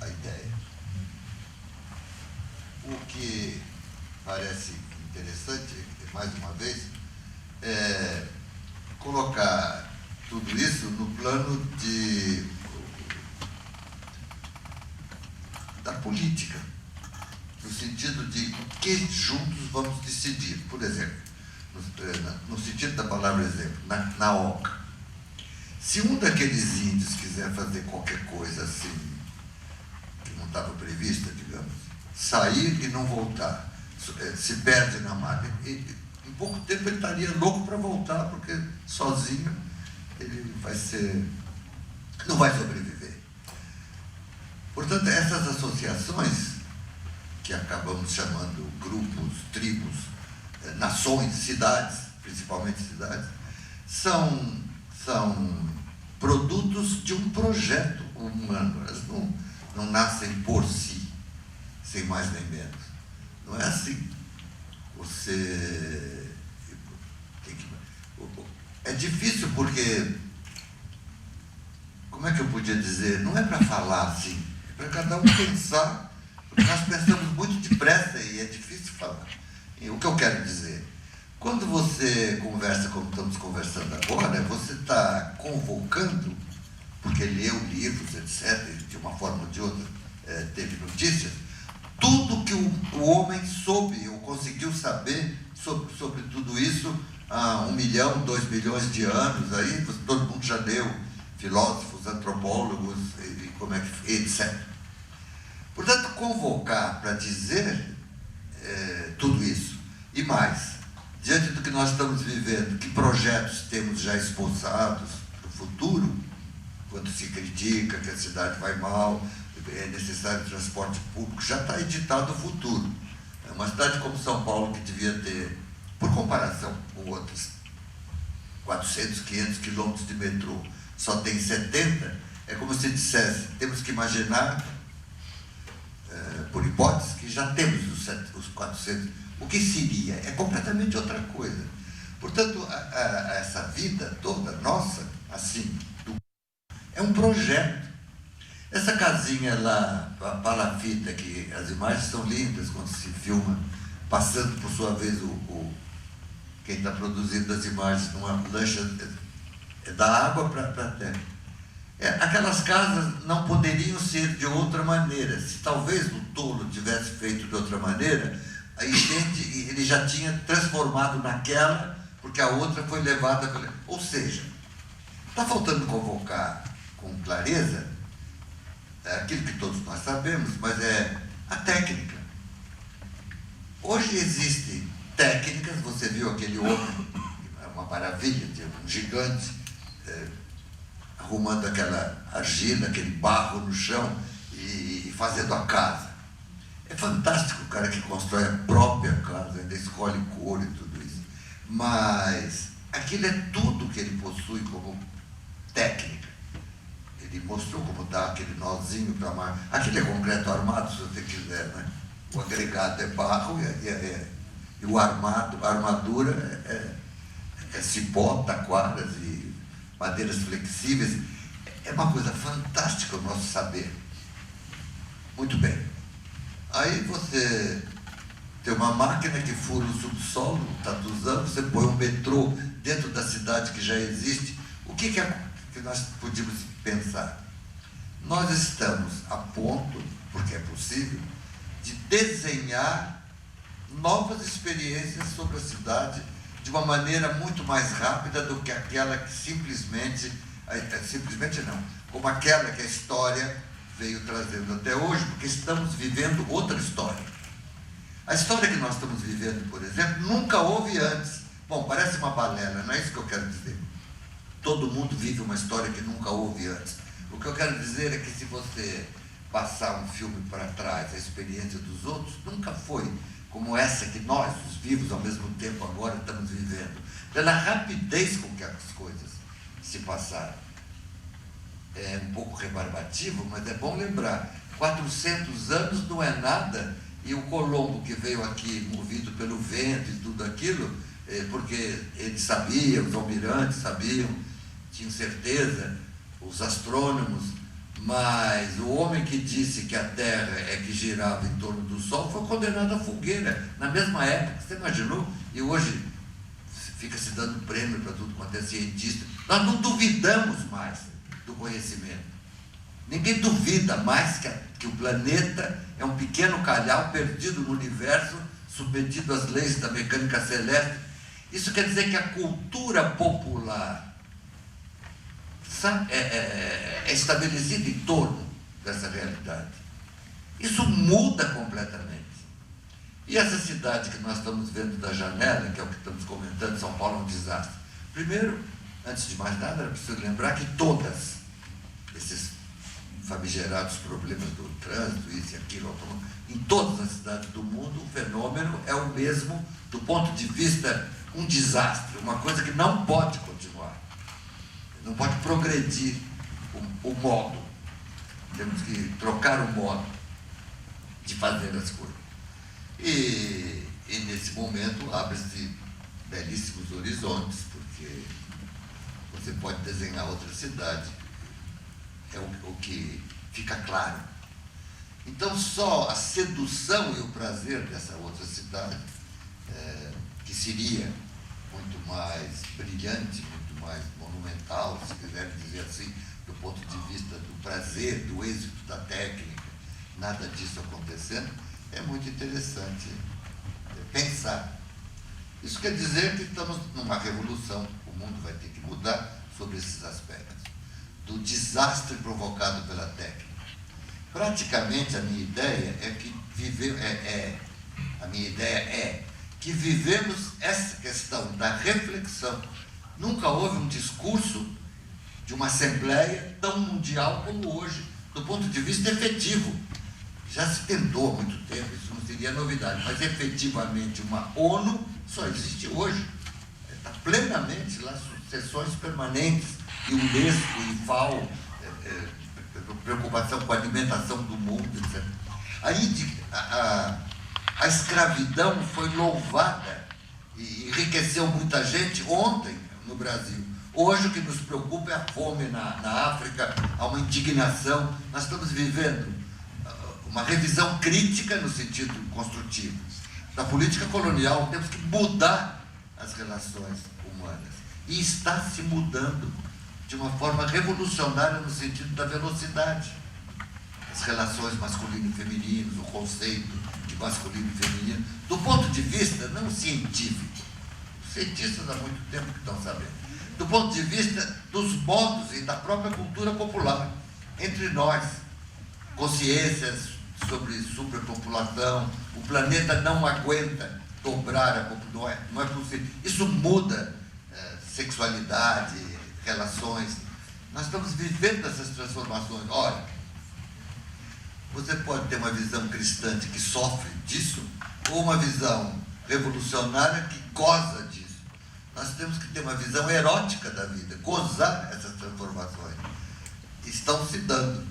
Speaker 9: a ideia. O que parece interessante, mais uma vez, colocar tudo isso no plano da política, no sentido de o que juntos vamos decidir. Por exemplo, no sentido da palavra exemplo, na OCA. Se um daqueles índios quiser fazer qualquer coisa assim, que não estava prevista, digamos, sair e não voltar, se perde na malha, em pouco tempo ele estaria louco para voltar, porque sozinho ele não vai sobreviver. Portanto, essas associações, que acabamos chamando grupos, tribos, nações, cidades, principalmente cidades, são produtos de um projeto humano. Elas não nascem por si, sem mais nem menos. Não é assim. Você tem que... É difícil porque, como é que eu podia dizer? Não é para falar assim, é para cada um pensar, porque nós pensamos muito depressa e é difícil falar. E o que eu quero dizer? Quando você conversa como estamos conversando agora, você está convocando, porque leu livros, etc., de uma forma ou de outra, teve notícias, tudo que o homem soube ou conseguiu saber sobre tudo isso há 1 milhão, 2 milhões de anos, aí todo mundo já leu, filósofos, antropólogos, etc. Portanto, convocar para dizer tudo isso, e mais, diante do que nós estamos vivendo, que projetos temos já esboçados para o futuro, quando se critica que a cidade vai mal, é necessário transporte público, já está editado o futuro. É uma cidade como São Paulo, que devia ter, por comparação com outras, 400, 500 quilômetros de metrô, só tem 70, é como se dissesse, temos que imaginar, por hipótese, que já temos os 400. O que seria? É completamente outra coisa. Portanto, essa vida toda nossa, assim, é um projeto. Essa casinha lá, a palafita, que as imagens são lindas quando se filma, passando por sua vez quem está produzindo as imagens numa lancha, da água para a terra. Aquelas casas não poderiam ser de outra maneira. Se talvez o tolo tivesse feito de outra maneira, ele já tinha transformado naquela, porque a outra foi levada pela... Ou seja, está faltando convocar com clareza aquilo que todos nós sabemos, mas é a técnica. Hoje existem técnicas, você viu aquele homem, é uma maravilha, um gigante, arrumando aquela argila, aquele barro no chão e fazendo a casa. É fantástico o cara que constrói a própria casa, ainda escolhe cor e tudo isso. Mas aquilo é tudo que ele possui como técnica. Ele mostrou como dá aquele nozinho para amar. Aquilo é concreto armado, se você quiser, né? O agregado é barro e o armado, a armadura é cipó, taquaras e madeiras flexíveis. É uma coisa fantástica o nosso saber. Muito bem. Aí você tem uma máquina que fura o subsolo, Tatuzão, você põe um metrô dentro da cidade que já existe. O que nós podíamos pensar? Nós estamos a ponto, porque é possível, de desenhar novas experiências sobre a cidade de uma maneira muito mais rápida do que aquela que simplesmente não, como aquela que a história veio trazendo até hoje, porque estamos vivendo outra história. A história que nós estamos vivendo, por exemplo, nunca houve antes. Bom, parece uma balela, não é isso que eu quero dizer. Todo mundo vive uma história que nunca houve antes. O que eu quero dizer é que se você passar um filme para trás, a experiência dos outros, nunca foi como essa que nós, os vivos, ao mesmo tempo agora estamos vivendo. Pela rapidez com que as coisas se passaram. É um pouco rebarbativo, mas é bom lembrar, 400 anos não é nada, e o Colombo que veio aqui movido pelo vento e tudo aquilo, porque ele sabia, os almirantes sabiam, tinham certeza, os astrônomos, Mas o homem que disse que a Terra é que girava em torno do Sol foi condenado à fogueira, na mesma época, você imaginou? E hoje fica se dando prêmio para tudo quanto é cientista. Nós não duvidamos mais do conhecimento. Ninguém duvida mais que o planeta é um pequeno calhau perdido no universo, submetido às leis da mecânica celeste. Isso quer dizer que a cultura popular é estabelecida em torno dessa realidade. Isso muda completamente. E essa cidade que nós estamos vendo da janela, que é o que estamos comentando, São Paulo é um desastre. Primeiro, antes de mais nada, é preciso lembrar que todos esses famigerados problemas do trânsito, isso e aquilo, em todas as cidades do mundo, o fenômeno é o mesmo do ponto de vista um desastre, uma coisa que não pode continuar, não pode progredir o modo. Temos que trocar o modo de fazer as coisas. E nesse momento abre-se belíssimos horizontes, porque você pode desenhar outra cidade, é o que fica claro. Então só a sedução e o prazer dessa outra cidade, que seria muito mais brilhante, muito mais monumental, se quiser dizer assim, do ponto de vista do prazer, do êxito da técnica, nada disso acontecendo, é muito interessante pensar. Isso quer dizer que estamos numa revolução, o mundo vai ter que mudar sobre esses aspectos, do desastre provocado pela técnica. Praticamente a minha ideia é que vivemos essa questão da reflexão. Nunca houve um discurso de uma assembleia tão mundial como hoje, do ponto de vista efetivo. Já se tentou há muito tempo, isso não seria novidade, mas efetivamente uma ONU só existe hoje. Está plenamente lá, sessões permanentes, e Unesco, e FAO, preocupação com a alimentação do mundo, etc. Aí a escravidão foi louvada e enriqueceu muita gente ontem no Brasil. Hoje o que nos preocupa é a fome na África, há uma indignação. Nós estamos vivendo uma revisão crítica no sentido construtivo da política colonial. Temos que mudar as relações humanas. E está se mudando de uma forma revolucionária no sentido da velocidade. As relações masculino e feminino, o conceito de masculino e feminino, do ponto de vista não científico. Os cientistas há muito tempo que estão sabendo. Do ponto de vista dos modos e da própria cultura popular, entre nós, consciências sobre superpopulação, o planeta não aguenta dobrar a população, não é possível. Isso muda sexualidade, relações. Nós estamos vivendo essas transformações. Olha, você pode ter uma visão cristã que sofre disso, ou uma visão revolucionária que goza disso. Nós temos que ter uma visão erótica da vida, gozar essas transformações. Estão se dando.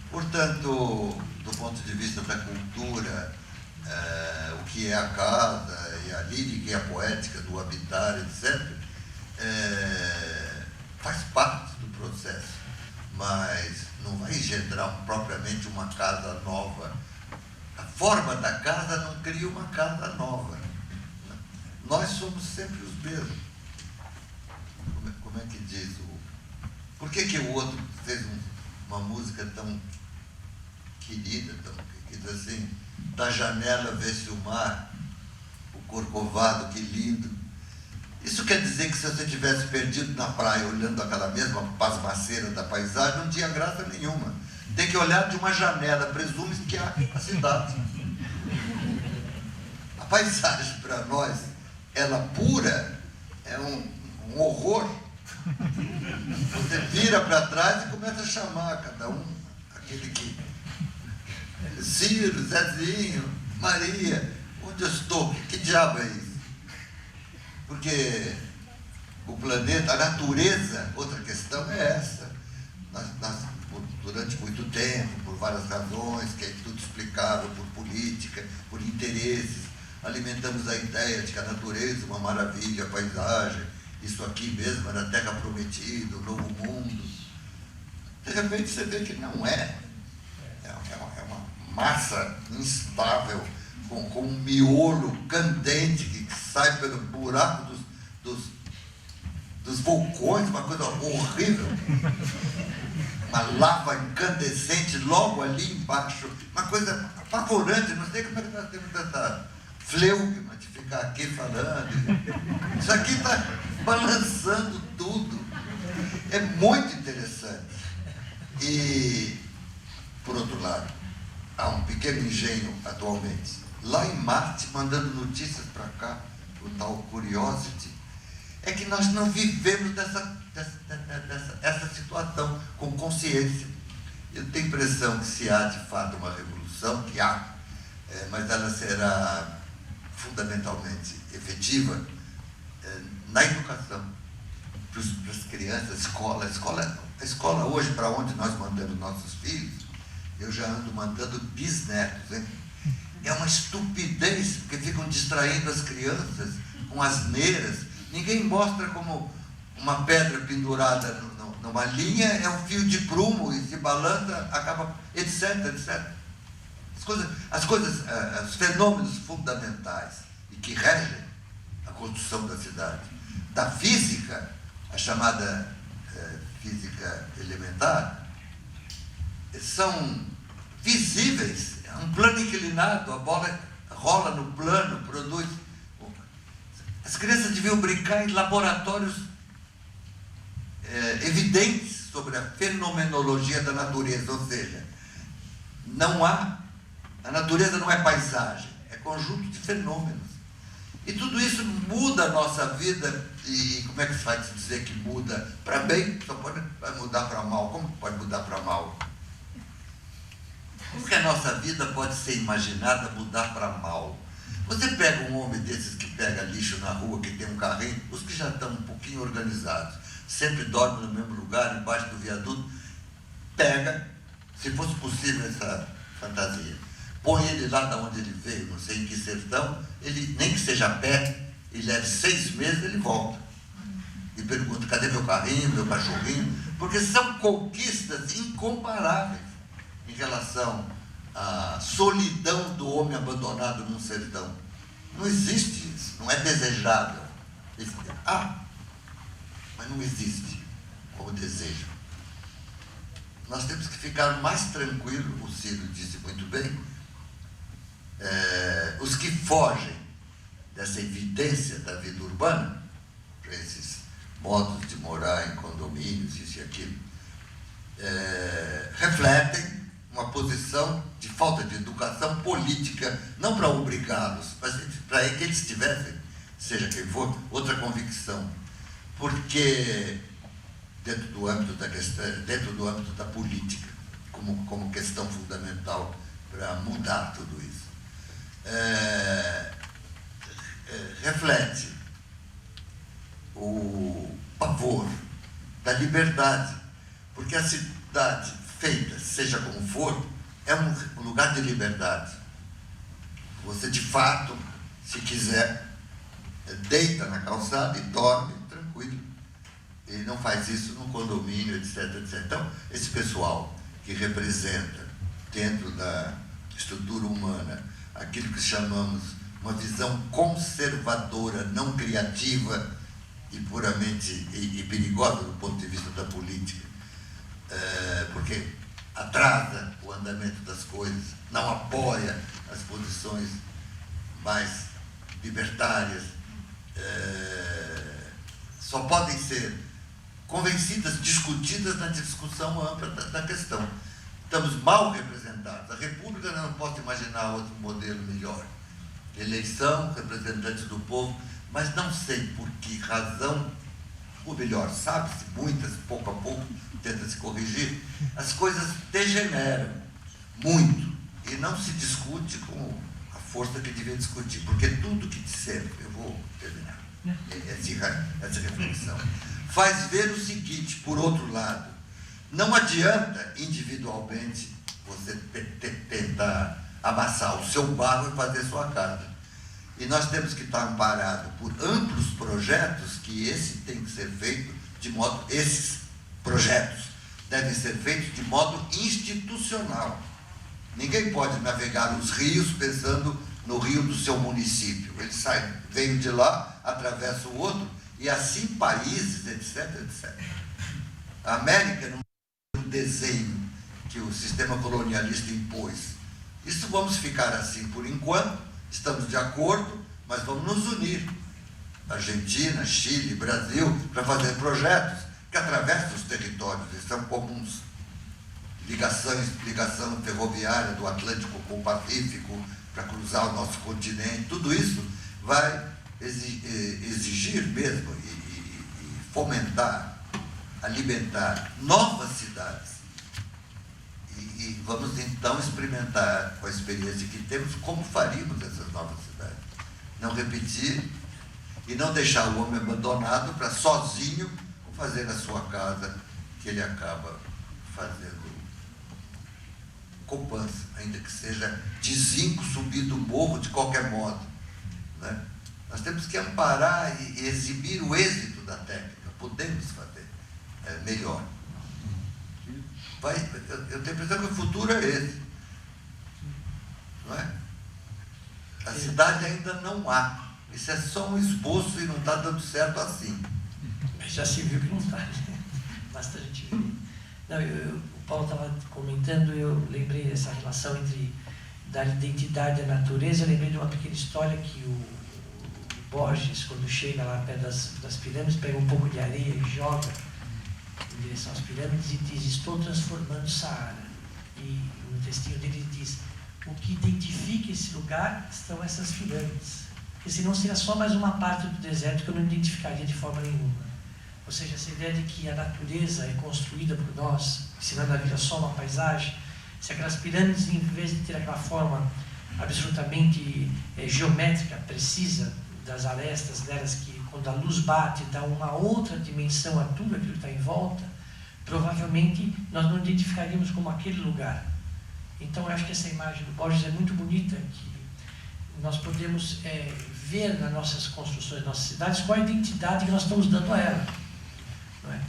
Speaker 9: Portanto, do ponto de vista da cultura, o que é a casa, e a lírica e a poética do habitar, etc., faz parte do processo, mas não vai engendrar propriamente uma casa nova. A forma da casa não cria uma casa nova. Nós somos sempre os mesmos. Como é que diz por que o outro fez uma música tão querida, que diz assim, da janela vê-se o mar, o corcovado, que lindo. Isso quer dizer que se você tivesse perdido na praia olhando aquela mesma pasmaceira da paisagem, não tinha graça nenhuma. Tem que olhar de uma janela, presume-se que há a cidade. A paisagem para nós, ela pura, é um horror. Você vira para trás e começa a chamar cada um, aquele que... Ciro, Zezinho, Maria, onde eu estou? Que diabo é isso? Porque o planeta, a natureza, outra questão é essa. Nós, durante muito tempo, por várias razões, que é tudo explicável por política, por interesses, alimentamos a ideia de que a natureza é uma maravilha, a paisagem, isso aqui mesmo era a terra prometida, o novo mundo. De repente você vê que não é. É uma massa instável, com um miolo candente que sai pelo buraco dos vulcões, uma coisa horrível. Uma lava incandescente logo ali embaixo, uma coisa apavorante. Não sei como é que nós temos tanta fleugma de ficar aqui falando. Isso aqui está balançando tudo. É muito interessante. E, por outro lado, há um pequeno engenho atualmente, lá em Marte, mandando notícias para cá, o tal Curiosity, é que nós não vivemos essa situação com consciência. Eu tenho a impressão que se há de fato uma revolução, que há, mas ela será fundamentalmente efetiva na educação, para as crianças, a escola hoje, para onde nós mandamos nossos filhos, eu já ando mandando bisnetos, hein? É uma estupidez, porque ficam distraindo as crianças com asneiras. Ninguém mostra como uma pedra pendurada numa linha é um fio de prumo e se balança, acaba, etc, etc. Os fenômenos fundamentais e que regem a construção da cidade, da física, a chamada física elementar, são visíveis. É um plano inclinado, a bola rola no plano, produz. As crianças deviam brincar em laboratórios evidentes sobre a fenomenologia da natureza, ou seja, a natureza não é paisagem, é conjunto de fenômenos. E tudo isso muda a nossa vida. E como é que se vai dizer que muda para bem? Só vai mudar para mal. Como pode mudar para mal? Como que a nossa vida pode ser imaginada mudar para mal? Você pega um homem desses que pega lixo na rua, que tem um carrinho, os que já estão um pouquinho organizados, sempre dormem no mesmo lugar, embaixo do viaduto, pega, se fosse possível essa fantasia, põe ele lá de onde ele veio, não sei em que sertão, ele, nem que seja a pé, e leve 6 meses, ele volta. E pergunta, cadê meu carrinho, meu cachorrinho? Porque são conquistas incomparáveis em relação à solidão do homem abandonado num sertão. Não existe isso, não é desejável. Mas não existe como desejo. Nós temos que ficar mais tranquilos, o Ciro disse muito bem, os que fogem dessa evidência da vida urbana, para esses modos de morar em condomínios, isso e aquilo, refletem uma posição de falta de educação política, não para obrigá-los, mas para que eles tivessem, seja quem for, outra convicção. Porque dentro do âmbito da política, como questão fundamental para mudar tudo isso, reflete o pavor da liberdade, porque a cidade feita, seja como for, é um lugar de liberdade. Você, de fato, se quiser, deita na calçada e dorme tranquilo. E não faz isso no condomínio, etc, etc. Então, esse pessoal que representa, dentro da estrutura humana, aquilo que chamamos uma visão conservadora, não criativa e puramente e perigosa do ponto de vista da política, porque atrasa o andamento das coisas, não apoia as posições mais libertárias, só podem ser convencidas, discutidas na discussão ampla da questão. Estamos mal representados. A República, não posso imaginar outro modelo melhor. Eleição, representantes do povo, mas não sei por que razão, ou melhor, sabe-se muitas, pouco a pouco, tenta se corrigir, as coisas degeneram muito e não se discute com a força que devia discutir, porque tudo que disser, eu vou terminar essa reflexão, faz ver o seguinte, por outro lado, não adianta individualmente você tentar amassar o seu barro e fazer sua casa. E nós temos que estar amparados por amplos projetos, que esse tem que ser feito de modo, esses projetos, devem ser feitos de modo institucional. Ninguém pode navegar os rios pensando no rio do seu município. Ele sai, vem de lá, atravessa o outro, e assim países, etc, etc. A América não é um desenho que o sistema colonialista impôs. Isso vamos ficar assim por enquanto, estamos de acordo, mas vamos nos unir. Argentina, Chile, Brasil, para fazer projetos que atravessam os territórios, eles são comuns. Ligação ferroviária do Atlântico com o Pacífico para cruzar o nosso continente, tudo isso vai exigir mesmo e fomentar, alimentar novas cidades. E vamos então experimentar com a experiência que temos como faríamos essas novas cidades. Não repetir e não deixar o homem abandonado para sozinho fazer a sua casa, que ele acaba fazendo com poupança, ainda que seja de zinco subir do morro de qualquer modo, né? Nós temos que amparar e exibir o êxito da técnica. Podemos fazer melhor. Eu tenho a impressão que o futuro é esse, não é? A cidade ainda não há. Isso é só um esboço e não está dando certo assim.
Speaker 11: Mas já se viu que não está, né? Basta a gente ver. Não, o Paulo estava comentando, eu lembrei dessa relação entre dar identidade à natureza. Eu lembrei de uma pequena história que o Borges, quando chega lá perto das pirâmides, pega um pouco de areia e joga em direção às pirâmides e diz: estou transformando Saara. E no textinho dele diz: o que identifica esse lugar são essas pirâmides. Porque senão seria só mais uma parte do deserto que eu não identificaria de forma nenhuma. Ou seja, essa ideia de que a natureza é construída por nós, se nada vira só uma paisagem, se aquelas pirâmides, em vez de ter aquela forma absolutamente geométrica, precisa, das arestas delas, que quando a luz bate dá uma outra dimensão a tudo aquilo que está em volta, provavelmente nós não identificaríamos como aquele lugar. Então eu acho que essa imagem do Borges é muito bonita, que nós podemos ver nas nossas construções, nas nossas cidades, qual a identidade que nós estamos dando a ela. Não é?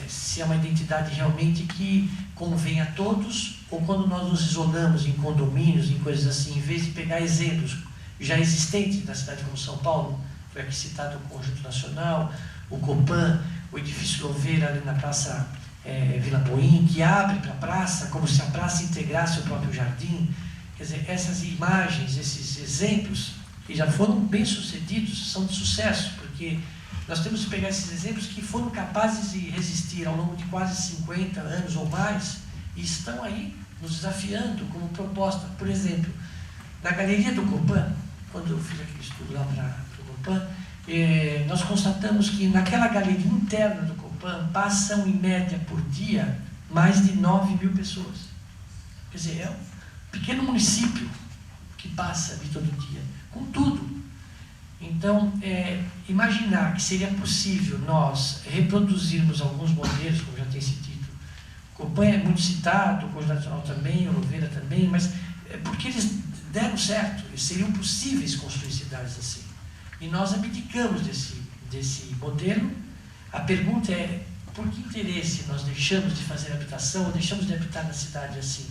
Speaker 11: Se é uma identidade realmente que convém a todos, ou quando nós nos isolamos em condomínios, em coisas assim, em vez de pegar exemplos já existentes da cidade como São Paulo, foi aqui citado o Conjunto Nacional, o Copan, o edifício Louveira ali na Praça Vila Boim, que abre para a praça, como se a praça integrasse o próprio jardim. Quer dizer, essas imagens, esses exemplos, que já foram bem-sucedidos, são de sucesso, porque nós temos que pegar esses exemplos que foram capazes de resistir ao longo de quase 50 anos ou mais, e estão aí nos desafiando como proposta. Por exemplo, na Galeria do Copan, quando eu fiz aquele estudo lá para o Copan, nós constatamos que naquela galeria interna do Copan passam em média por dia mais de 9.000 pessoas. Quer dizer, é um pequeno município que passa ali todo dia, com tudo. Então, imaginar que seria possível nós reproduzirmos alguns modelos, como já tem esse título. O Copan é muito citado, o Conjunto Nacional também, o Louveira também, mas porque eles deram certo, eles seriam possíveis construir cidades assim. E nós abdicamos desse modelo. A pergunta é: por que interesse nós deixamos de fazer habitação ou deixamos de habitar na cidade assim?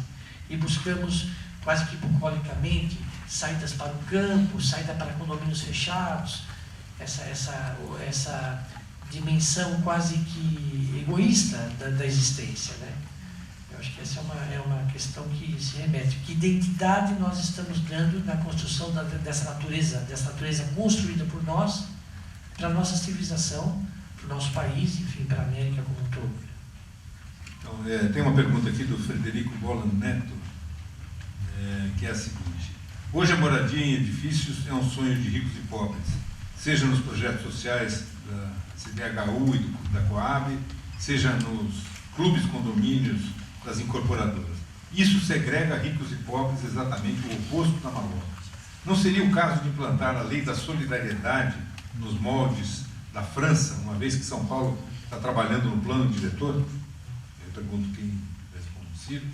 Speaker 11: E buscamos, quase que bucolicamente, saídas para o campo, saída para condomínios fechados, essa dimensão quase que egoísta da existência, né? Eu acho que essa é uma questão que se remete. Que identidade nós estamos dando na construção dessa natureza construída por nós, para a nossa civilização, para o nosso país, enfim, para a América como um todo.
Speaker 3: Então, tem uma pergunta aqui do Frederico Bolan Neto, que é a seguinte: hoje a moradia em edifícios é um sonho de ricos e pobres, seja nos projetos sociais da CDHU e da Coab, seja nos clubes, condomínios, das incorporadoras. Isso segrega ricos e pobres, exatamente o oposto da malota. Não seria o caso de implantar a lei da solidariedade nos moldes da França, uma vez que São Paulo está trabalhando no plano diretor? Eu pergunto quem responde. Ciro?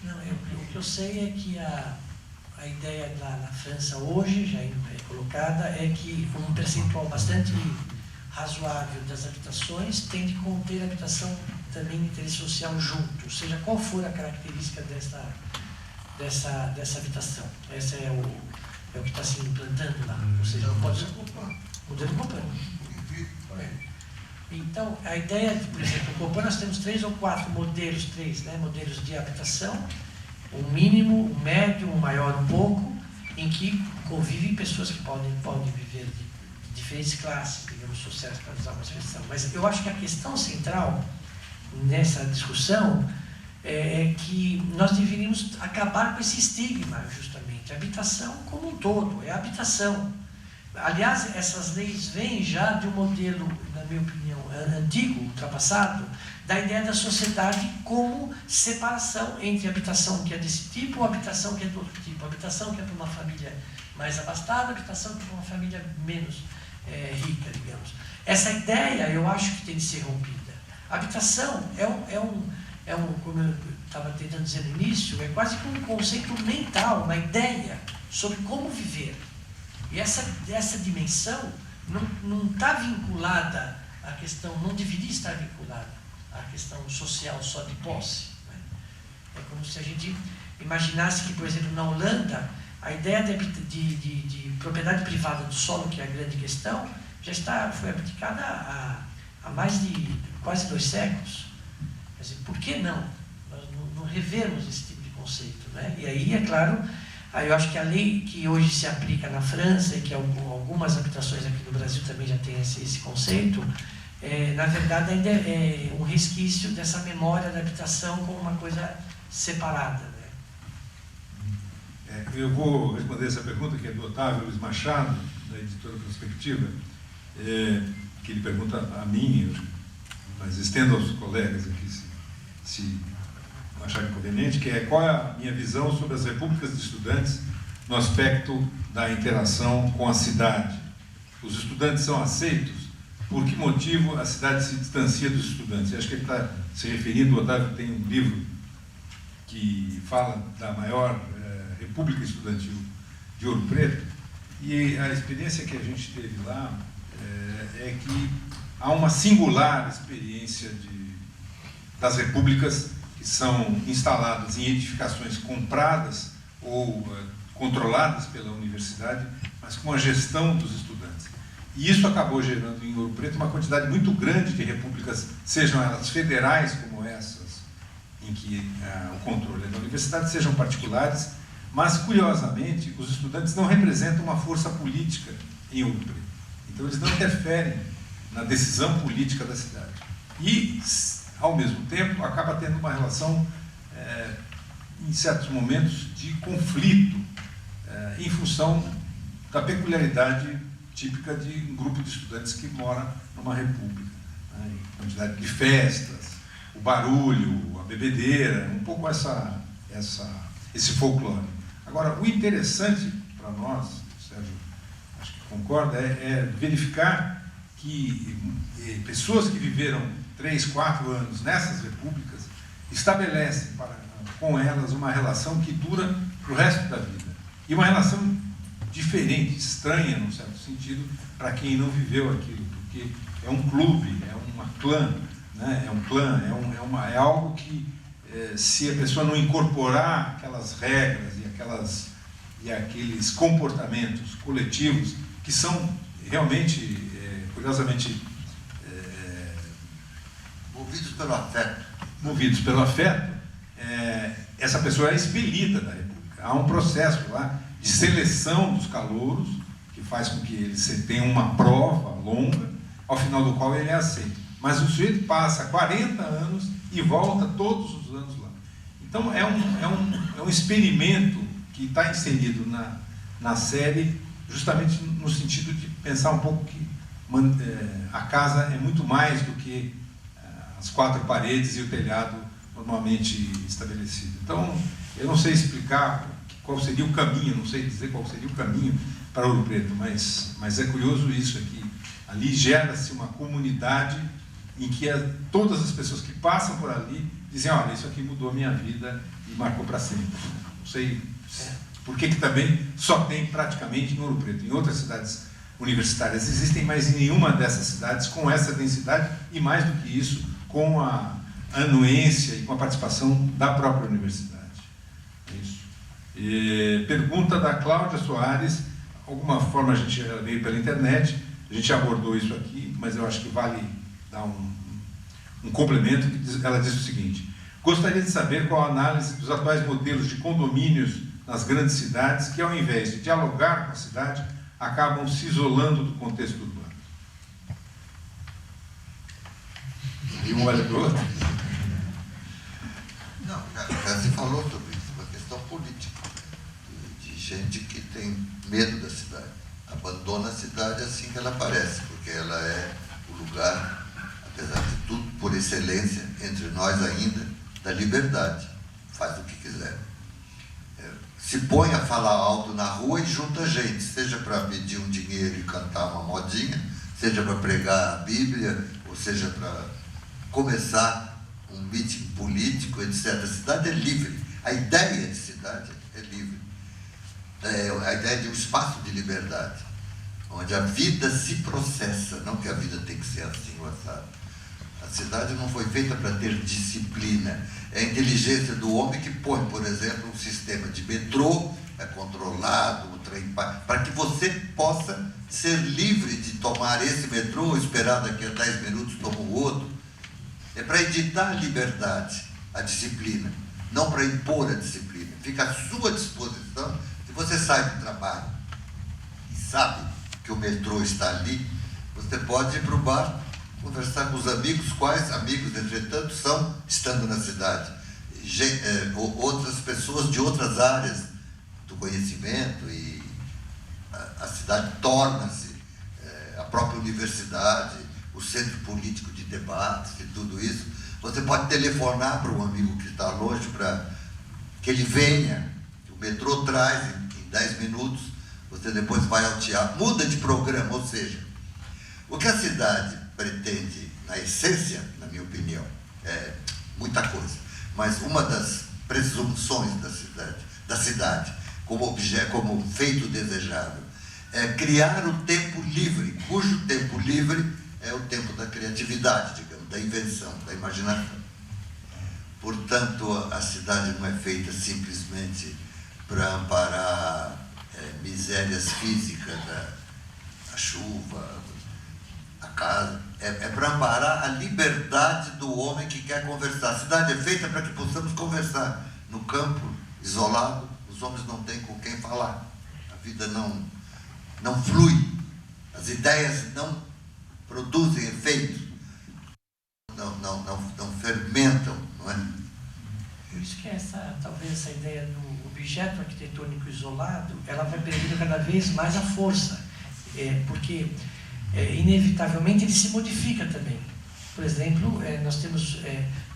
Speaker 11: Não, o que eu sei é que a ideia lá na França hoje, já é colocada, é que um percentual bastante razoável das habitações tem de conter a habitação também de interesse social junto, ou seja, qual for a característica dessa habitação. Essa é o que está se implantando lá, ou seja, não pode ser modelo Copan. Então, a ideia, por exemplo, no Copan nós temos 3 ou 4 modelos, modelos de habitação, um mínimo, um médio, um maior, um pouco, em que convivem pessoas que podem viver de diferentes classes, digamos, sociais, para usar uma expressão. Mas eu acho que a questão central nessa discussão é que nós deveríamos acabar com esse estigma, justamente. A habitação como um todo, é a habitação. Aliás, essas leis vêm já de um modelo, na minha opinião, antigo, ultrapassado, da ideia da sociedade como separação entre habitação que é desse tipo ou habitação que é de outro tipo. Habitação que é para uma família mais abastada, habitação que é para uma família menos rica, digamos. Essa ideia, eu acho que tem de ser rompida. A habitação como eu estava tentando dizer no início, é quase como um conceito mental, uma ideia sobre como viver. E essa dimensão não está vinculada à questão, não deveria estar vinculada à questão social só de posse. Né? É como se a gente imaginasse que, por exemplo, na Holanda, a ideia de propriedade privada do solo, que é a grande questão, foi abdicada há mais de quase 2 séculos. Quer dizer, por que não? Nós não revermos esse tipo de conceito. Né? E aí, é claro, eu acho que a lei que hoje se aplica na França, e que algumas habitações aqui no Brasil também já tem esse conceito, na verdade ainda é um resquício dessa memória da habitação como uma coisa separada. Né?
Speaker 3: Eu vou responder essa pergunta, que é do Otávio Luiz Machado, da editora Perspectiva, que ele pergunta a mim, mas estendo aos colegas aqui, se acharem conveniente, que é qual é a minha visão sobre as repúblicas de estudantes no aspecto da interação com a cidade. Os estudantes são aceitos? Por que motivo a cidade se distancia dos estudantes? Eu acho que ele está se referindo, o Otávio tem um livro que fala da maior república estudantil de Ouro Preto, e a experiência que a gente teve lá é que há uma singular experiência das repúblicas que são instaladas em edificações compradas ou controladas pela universidade, mas com a gestão dos estudantes. E isso acabou gerando em Ouro Preto uma quantidade muito grande de repúblicas, sejam elas federais como essas, em que o controle é da universidade, sejam particulares, mas, curiosamente, os estudantes não representam uma força política em Ouro Preto. Então, eles não interferem na decisão política da cidade. E, ao mesmo tempo, acaba tendo uma relação, em certos momentos, de conflito, em função da peculiaridade típica de um grupo de estudantes que mora numa república. Né? A quantidade de festas, o barulho, a bebedeira, um pouco esse folclore. Agora, o interessante para nós, Sérgio, acho que concorda, é verificar que pessoas que viveram 3, 4 anos nessas repúblicas estabelecem com elas uma relação que dura para o resto da vida. E uma relação diferente, estranha, num certo sentido, para quem não viveu aquilo, porque é um clube, é uma clã, né? É um clã, é algo que, se a pessoa não incorporar aquelas regras e aqueles comportamentos coletivos que são realmente, curiosamente, movidos pelo afeto, essa pessoa é expelida da República. Há um processo lá de seleção dos calouros que faz com que ele tenha uma prova longa, ao final do qual ele é aceito. Mas o sujeito passa 40 anos e volta todos os anos lá. Então é um experimento que está inserido na série, justamente no sentido de pensar um pouco que a casa é muito mais do que as 4 paredes e o telhado normalmente estabelecido. Então, eu não sei explicar qual seria o caminho, não sei dizer qual seria o caminho para Ouro Preto, mas é curioso isso aqui. Ali gera-se uma comunidade em que todas as pessoas que passam por ali dizem, olha, isso aqui mudou a minha vida e marcou para sempre. Não sei por que também só tem praticamente em Ouro Preto. Em outras cidades universitárias existem, mas em nenhuma dessas cidades com essa densidade e, mais do que isso, com a anuência e com a participação da própria universidade. Isso. E pergunta da Cláudia Soares, alguma forma a gente veio pela internet, a gente abordou isso aqui, mas eu acho que vale dar um complemento. Ela diz o seguinte: gostaria de saber qual a análise dos atuais modelos de condomínios nas grandes cidades que, ao invés de dialogar com a cidade, acabam se isolando do contexto urbano. E um olha para o outro.
Speaker 9: Não, já se falou sobre isso, uma questão política, de gente que tem medo da cidade, abandona a cidade assim que ela aparece, porque ela é o lugar, apesar de tudo, por excelência, entre nós ainda, da liberdade, faz o que quiser. Se põe a falar alto na rua e junta gente, seja para pedir um dinheiro e cantar uma modinha, seja para pregar a Bíblia, ou seja para começar um miting político, etc. A cidade é livre. A ideia de cidade é livre. A ideia de um espaço de liberdade, onde a vida se processa, não que a vida tem que ser assim ou assado. A cidade não foi feita para ter disciplina. É a inteligência do homem que põe, por exemplo, um sistema de metrô controlado, o trem, para que você possa ser livre de tomar esse metrô, esperar daqui a 10 minutos toma o outro. É para editar a liberdade, a disciplina, não para impor a disciplina. Fica à sua disposição. Se você sai do trabalho e sabe que o metrô está ali, você pode ir para o bar, conversar com os amigos, quais amigos, entretanto, são, estando na cidade, outras pessoas de outras áreas do conhecimento, e a cidade torna-se a própria universidade, o centro político de debates e tudo isso. Você pode telefonar para um amigo que está longe para que ele venha, o metrô traz em 10 minutos, você depois vai ao teatro, muda de programa, ou seja, o que a cidade pretende, na essência, na minha opinião, é muita coisa, mas uma das presunções da cidade como objeto, como feito desejável, é criar o tempo livre, cujo tempo livre é o tempo da criatividade, digamos, da invenção, da imaginação. Portanto, a cidade não é feita simplesmente para amparar misérias físicas, a chuva, a casa, é para amparar a liberdade do homem que quer conversar. A cidade é feita para que possamos conversar. No campo, isolado, os homens não têm com quem falar. A vida não flui. As ideias não produzem efeito. Não fermentam, não é?
Speaker 11: Por isso que talvez essa ideia do objeto arquitetônico isolado, ela vai perdendo cada vez mais a força. Porque inevitavelmente ele se modifica também. Por exemplo, nós temos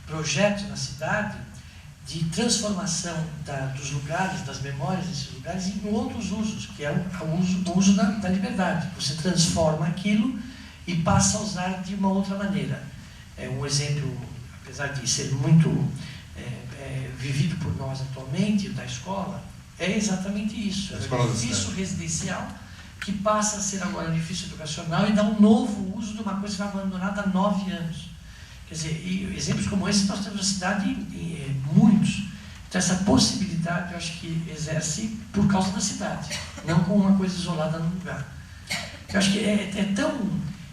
Speaker 11: projetos na cidade de transformação dos lugares, das memórias desses lugares em outros usos, que é o uso da liberdade. Você transforma aquilo e passa a usar de uma outra maneira. Um exemplo, apesar de ser muito vivido por nós atualmente, da escola, é exatamente isso. É um edifício residencial que passa a ser agora um edifício educacional e dá um novo uso de uma coisa que foi abandonada há 9 anos. Quer dizer, exemplos como esse nós temos na cidade muitos. Então essa possibilidade eu acho que exerce por causa da cidade, não como uma coisa isolada num lugar. Eu acho que é tão,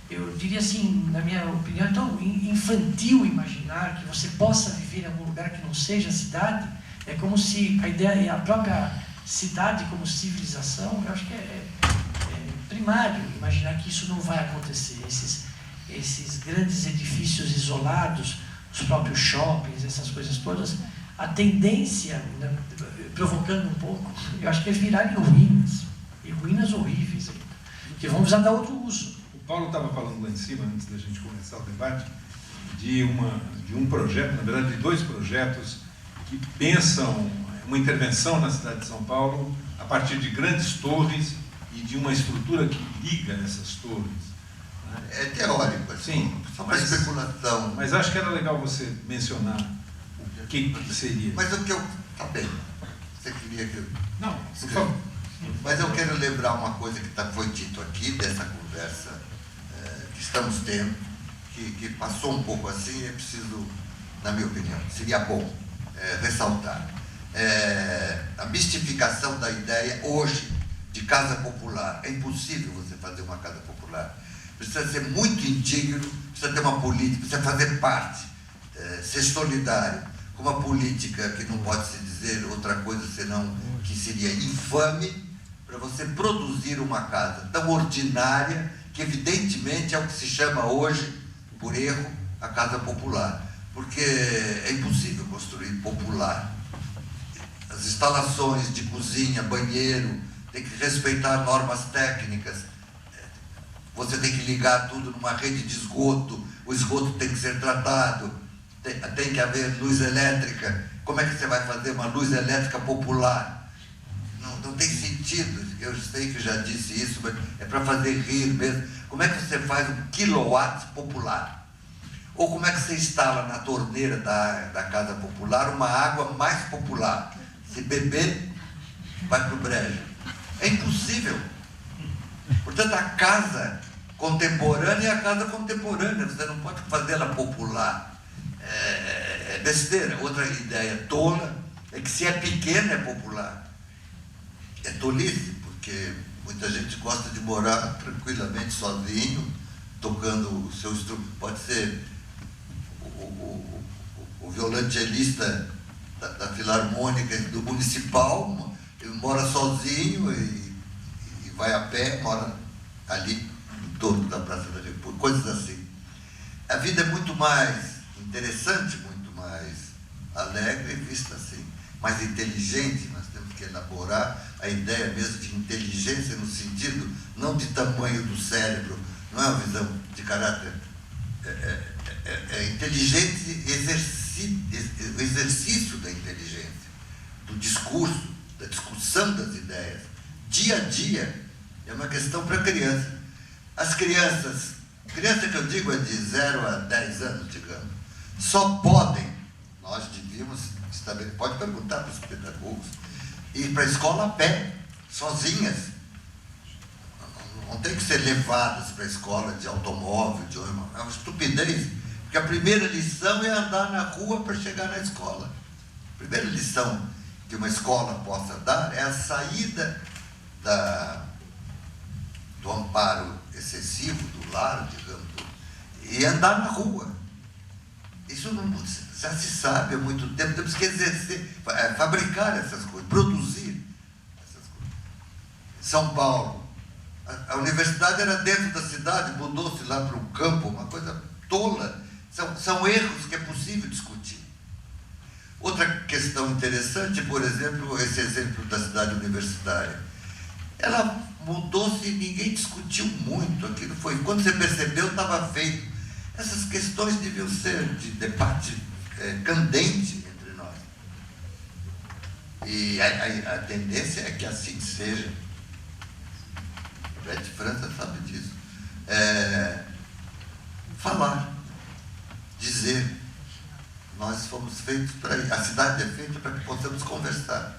Speaker 11: eu diria assim, na minha opinião, é tão infantil imaginar que você possa viver em algum lugar que não seja a cidade. É como se a ideia, a própria cidade como civilização, eu acho que é primário imaginar que isso não vai acontecer. Esses grandes edifícios isolados, os próprios shoppings, essas coisas todas, a tendência, provocando um pouco, eu acho que é virarem ruínas, e ruínas horríveis, que vão precisar dar outro uso.
Speaker 3: O Paulo estava falando lá em cima, antes da gente começar o debate, de um projeto, na verdade de 2 projetos que pensam uma intervenção na cidade de São Paulo a partir de grandes torres e de uma estrutura que liga essas torres.
Speaker 9: É teórico,
Speaker 3: sim,
Speaker 9: só uma especulação.
Speaker 3: Mas acho que era legal você mencionar o que seria.
Speaker 9: Mas o que eu... Tá bem. Você queria que eu...
Speaker 3: Não, por favor.
Speaker 9: Mas eu quero lembrar uma coisa que foi dito aqui, dessa conversa que estamos tendo, que passou um pouco assim, é preciso, na minha opinião, seria bom ressaltar. A mistificação da ideia hoje de casa popular. É impossível você fazer uma casa popular. Precisa ser muito indigno, precisa ter uma política, precisa fazer parte, ser solidário, com uma política que não pode se dizer outra coisa senão que seria infame, para você produzir uma casa tão ordinária que evidentemente é o que se chama hoje, por erro, a casa popular. Porque é impossível construir popular. As instalações de cozinha, banheiro, tem que respeitar normas técnicas. Você tem que ligar tudo numa rede de esgoto, o esgoto tem que ser tratado, tem que haver luz elétrica. Como é que você vai fazer uma luz elétrica popular? Não tem sentido. Eu sei que já disse isso, mas é para fazer rir mesmo. Como é que você faz um quilowatt popular? Ou como é que você instala na torneira da casa popular uma água mais popular? Se beber, vai para o brejo. É impossível. Portanto, a casa contemporânea é a casa contemporânea. Você não pode fazê-la popular. É besteira. Outra ideia tola é que se é pequena é popular. É tolice, porque muita gente gosta de morar tranquilamente sozinho, tocando o seu instrumento. Pode ser o violoncelista da Filarmônica do Municipal, ele mora sozinho e vai a pé, mora ali em torno da Praça da República, coisas assim. A vida é muito mais interessante, muito mais alegre, vista assim, mais inteligente. Nós temos que elaborar a ideia mesmo de inteligência no sentido, não de tamanho do cérebro, não é uma visão de caráter, é inteligente, o exercício da inteligência, do discurso, da discussão das ideias, dia a dia, é uma questão para a criança. As criança que eu digo é de 0 a 10 anos, digamos, só podem, nós devíamos estabelecer, pode perguntar para os pedagogos, ir para a escola a pé, sozinhas. Não tem que ser levadas para a escola de automóvel, é uma estupidez, porque a primeira lição é andar na rua para chegar na escola. A primeira lição que uma escola possa dar é a saída do amparo excessivo, do lar, digamos, e andar na rua. Isso não, já se sabe há muito tempo, temos que exercer, fabricar essas coisas, produzir essas coisas. São Paulo, a universidade era dentro da cidade, mudou-se lá para o campo, uma coisa tola. São erros que é possível discutir. Outra questão interessante, por exemplo, esse exemplo da cidade universitária. Ela mudou-se e ninguém discutiu muito. Aquilo foi, quando você percebeu, estava feito. Essas questões deviam ser de debate candente entre nós. E a tendência é que assim seja. Beth França sabe disso. Falar, dizer, nós fomos feitos para isso. A cidade é feita para que possamos conversar.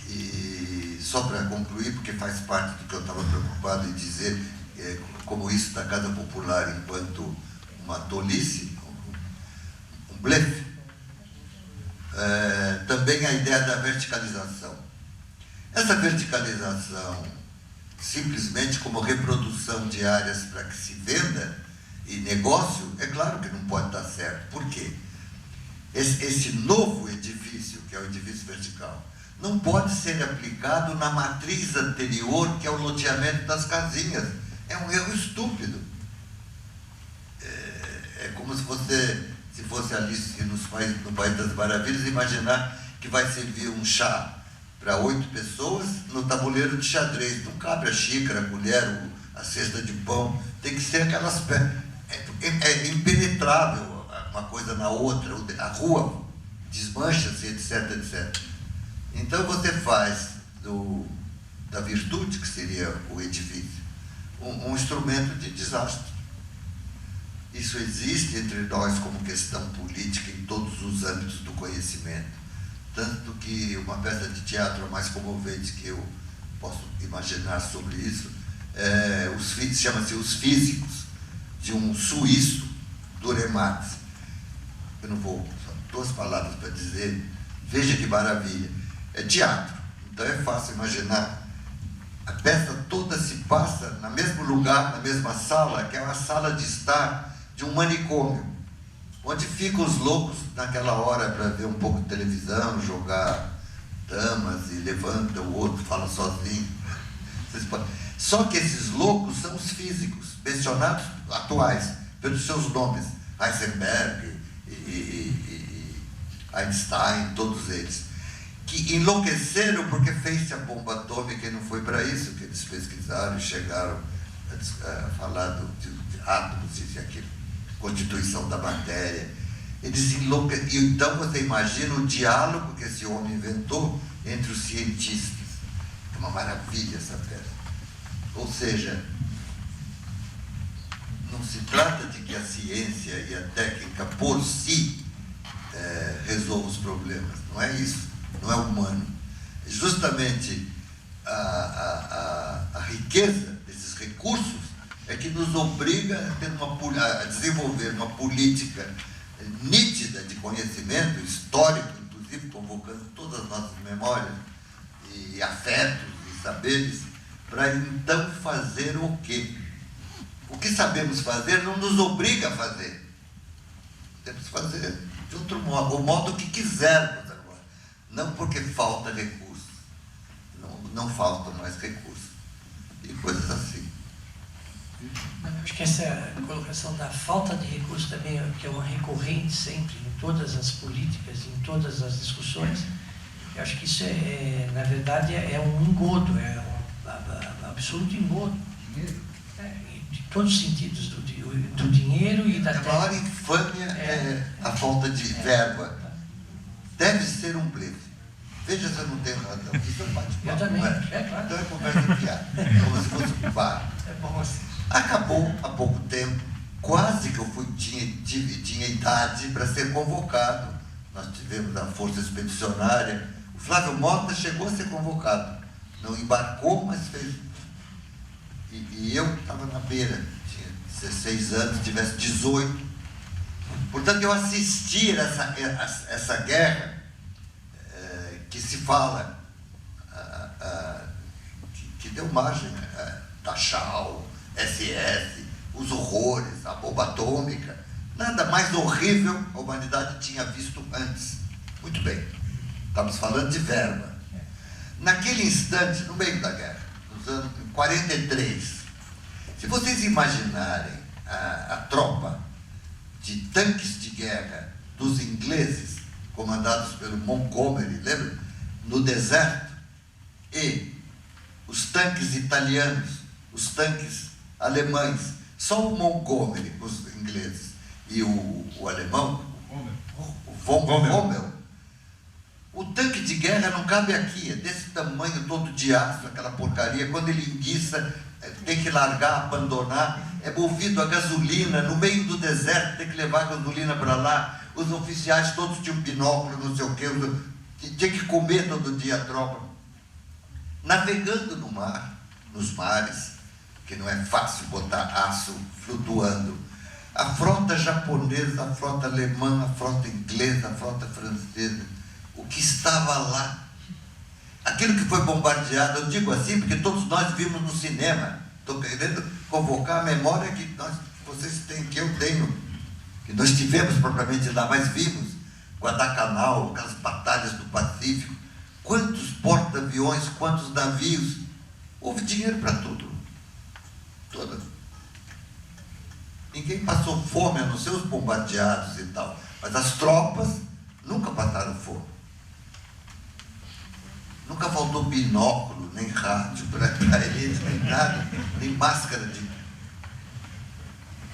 Speaker 9: E só para concluir, porque faz parte do que eu estava preocupado em dizer, como isso da casa popular enquanto uma tolice, um blefe, também a ideia da verticalização. Essa verticalização, simplesmente como reprodução de áreas para que se venda e negócio, é claro que não pode dar certo. Por quê? Esse novo edifício, que é o edifício vertical, não pode ser aplicado na matriz anterior, que é o loteamento das casinhas. É um erro estúpido. É como se fosse Alice no País das Maravilhas, imaginar que vai servir um chá para 8 pessoas no tabuleiro de xadrez. Não cabe a xícara, a colher, a cesta de pão. Tem que ser aquelas... É impenetrável uma coisa na outra. A rua desmancha-se, etc, etc. Então você faz da virtude, que seria o edifício, um instrumento de desastre. Isso existe entre nós como questão política em todos os âmbitos do conhecimento. tanto que uma peça de teatro mais comovente que eu posso imaginar sobre isso chama-se Os Físicos, de um suíço, Duremat. Eu não vou, só 2 palavras para dizer, veja que maravilha. É teatro, então é fácil imaginar. A peça toda se passa no mesmo lugar, na mesma sala, que é uma sala de estar de um manicômio, onde ficam os loucos naquela hora para ver um pouco de televisão, jogar damas, e levanta o outro, fala sozinho. Só que esses loucos são os físicos, mencionados atuais, pelos seus nomes, Heisenberg e Einstein, todos eles, que enlouqueceram porque fez-se a bomba atômica, e não foi para isso que eles pesquisaram e chegaram a falar de átomos e aquilo, constituição da matéria. Eles enlouqueceram. Então você imagina o diálogo que esse homem inventou entre os cientistas. É uma maravilha essa peça. Ou seja, não se trata de que a ciência e a técnica por si resolvam os problemas. Não é isso. Não é humano. Justamente a riqueza desses recursos é que nos obriga a desenvolver uma política nítida de conhecimento histórico, inclusive convocando todas as nossas memórias e afetos e saberes, para então fazer o quê? O que sabemos fazer não nos obriga a fazer. Temos que fazer de outro modo, o modo que quisermos. Não porque falta recursos, não faltam mais recursos, e coisas assim.
Speaker 11: Acho que essa colocação da falta de recursos também, que é uma recorrente sempre em todas as políticas, em todas as discussões, eu acho que isso na verdade, é um engodo, é um absoluto engodo. De todos os sentidos, do dinheiro e da
Speaker 9: técnica. A maior infâmia é a falta de verba. Deve ser um blefe. Veja se eu não tenho razão. Isso é um bate-papo.
Speaker 11: Eu também. Claro.
Speaker 9: Então é conversa de piada. Como se fosse um bar.
Speaker 11: É bom assim.
Speaker 9: Acabou há pouco tempo. Quase que eu tinha idade para ser convocado. Nós tivemos a Força Expedicionária. O Flávio Mota chegou a ser convocado. Não embarcou, mas fez. E eu estava na beira. Tinha 16 anos, tivesse 18. Portanto, eu assisti essa guerra que se fala, que deu margem a Dachau, SS, os horrores, a bomba atômica. Nada mais horrível a humanidade tinha visto antes. Muito bem, estamos falando de verba. Naquele instante, no meio da guerra, nos anos 43, se vocês imaginarem a tropa de tanques de guerra dos ingleses, comandados pelo Montgomery, lembra? No deserto, e os tanques italianos, os tanques alemães, só o Montgomery, os ingleses, e o alemão, o von Rommel. O tanque de guerra não cabe aqui, é desse tamanho todo de aço, aquela porcaria. Quando ele enguiça, tem que largar, abandonar, é movido a gasolina, no meio do deserto, tem que levar a gasolina para lá. Os oficiais todos tinham binóculo, não sei o quê, tinha que comer todo dia a tropa. Navegando no mar, nos mares, que não é fácil botar aço flutuando. A frota japonesa, a frota alemã, a frota inglesa, a frota francesa, o que estava lá, aquilo que foi bombardeado, eu digo assim porque todos nós vimos no cinema. Estou querendo convocar a memória que vocês têm, que eu tenho, que nós tivemos propriamente lá, mas vimos Guadalcanal, aquelas batalhas do Pacífico, quantos porta-aviões, quantos navios, houve dinheiro para tudo, toda. Ninguém passou fome, a não ser os bombardeados e tal, mas as tropas nunca passaram fome. Nunca faltou binóculo, nem rádio para eles, nem nada, nem máscara de...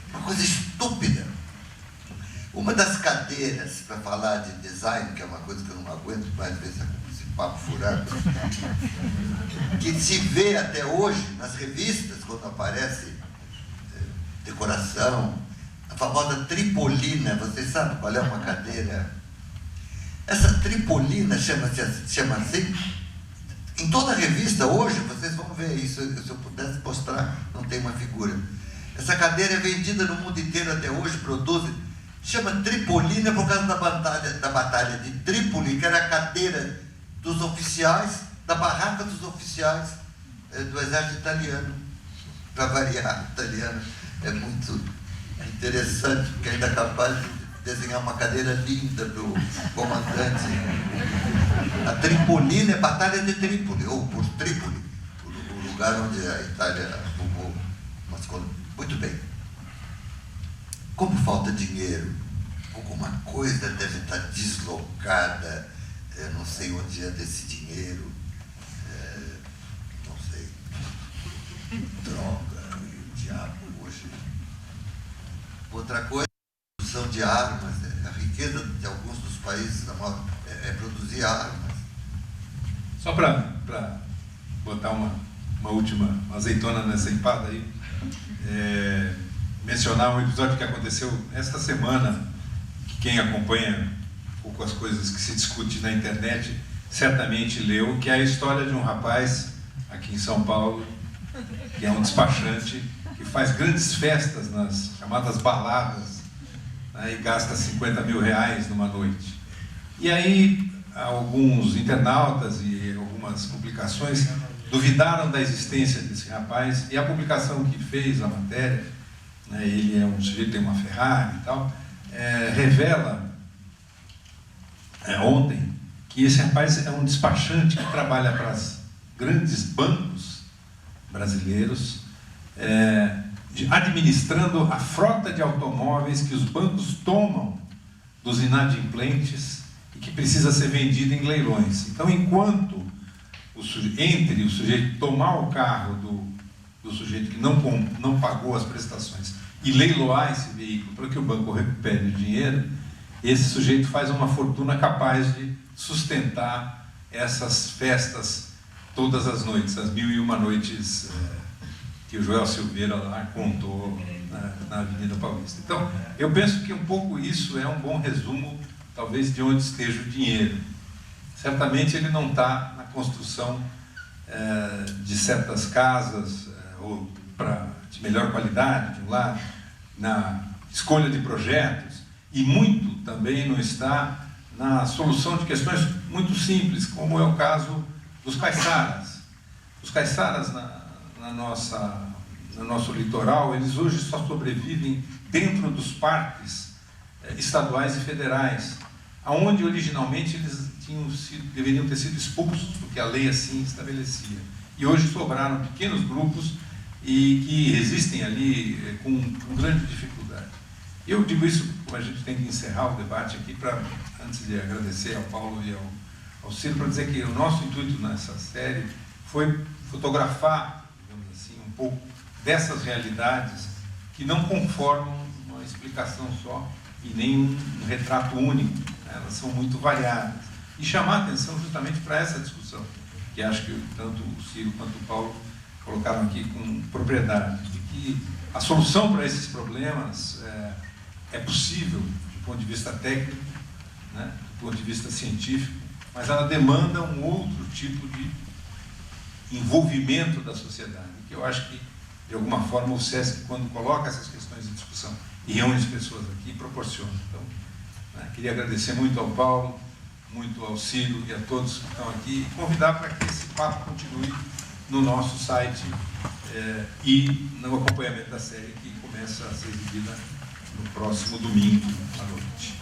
Speaker 9: Uma coisa estúpida. Uma das cadeiras, para falar de design, que é uma coisa que eu não aguento mais ver esse papo furado, que se vê até hoje nas revistas, quando aparece decoração, a famosa tripolina, vocês sabem qual é uma cadeira? Essa tripolina chama assim. Em toda revista hoje, vocês vão ver isso, se eu pudesse mostrar, não tem uma figura. Essa cadeira é vendida no mundo inteiro até hoje, produzem. Chama tripolina por causa da batalha de Trípoli, que era a cadeira dos oficiais, da barraca dos oficiais do exército italiano. Para variar, italiano é muito interessante, porque ainda é capaz de desenhar uma cadeira linda para o comandante. A Tripolina é Batalha de Trípoli, ou por Trípoli, o lugar onde a Itália arrumou umas coisas. Muito bem. Como falta dinheiro, alguma coisa deve estar deslocada, eu não sei onde é desse dinheiro, não sei, droga, o diabo hoje. Outra coisa, a produção de armas, a riqueza de alguns dos países é produzir armas.
Speaker 3: Só para botar uma última azeitona nessa empada aí, mencionar um episódio que aconteceu esta semana, que quem acompanha um pouco as coisas que se discute na internet certamente leu, que é a história de um rapaz aqui em São Paulo, que é um despachante, que faz grandes festas nas chamadas baladas, né, e gasta 50 mil reais numa noite. E aí alguns internautas e algumas publicações duvidaram da existência desse rapaz, e a publicação que fez a matéria, né, ele é um sujeito que tem uma Ferrari e tal, revela ontem que esse rapaz é um despachante que trabalha para os grandes bancos brasileiros, administrando a frota de automóveis que os bancos tomam dos inadimplentes e que precisa ser vendida em leilões. Então, enquanto entre o sujeito tomar o carro do sujeito que não pagou as prestações e leiloar esse veículo para que o banco recupere o dinheiro, esse sujeito faz uma fortuna capaz de sustentar essas festas todas as noites, as 1001 noites que o Joel Silveira lá contou na Avenida Paulista. Então, eu penso que um pouco isso é um bom resumo, talvez, de onde esteja o dinheiro. Certamente ele não está na construção de certas casas, ou de melhor qualidade, de um lado, na escolha de projetos, e muito também não está na solução de questões muito simples, como é o caso dos caiçaras. Os caiçaras no nosso litoral, eles hoje só sobrevivem dentro dos parques estaduais e federais, aonde originalmente eles deveriam ter sido expulsos, porque a lei assim estabelecia. E hoje sobraram pequenos grupos e que resistem ali com grande dificuldade. Eu digo isso porque a gente tem que encerrar o debate aqui, antes de agradecer ao Paulo e ao Ciro, para dizer que o nosso intuito nessa série foi fotografar, digamos assim, um pouco dessas realidades que não conformam uma explicação só e nem um retrato único, né? Elas são muito variadas. E chamar a atenção justamente para essa discussão, que acho que tanto o Ciro quanto o Paulo colocaram aqui com propriedade, de que a solução para esses problemas é possível do ponto de vista técnico, né, do ponto de vista científico, mas ela demanda um outro tipo de envolvimento da sociedade, que eu acho que, de alguma forma, o SESC, quando coloca essas questões em discussão e reúne as pessoas aqui, proporciona. Então, queria agradecer muito ao Paulo, muito ao Ciro e a todos que estão aqui, e convidar para que esse papo continue no nosso site e no acompanhamento da série que começa a ser exibida no próximo domingo à noite.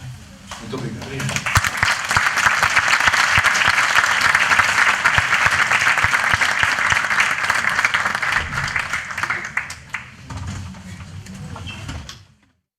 Speaker 3: Muito obrigado.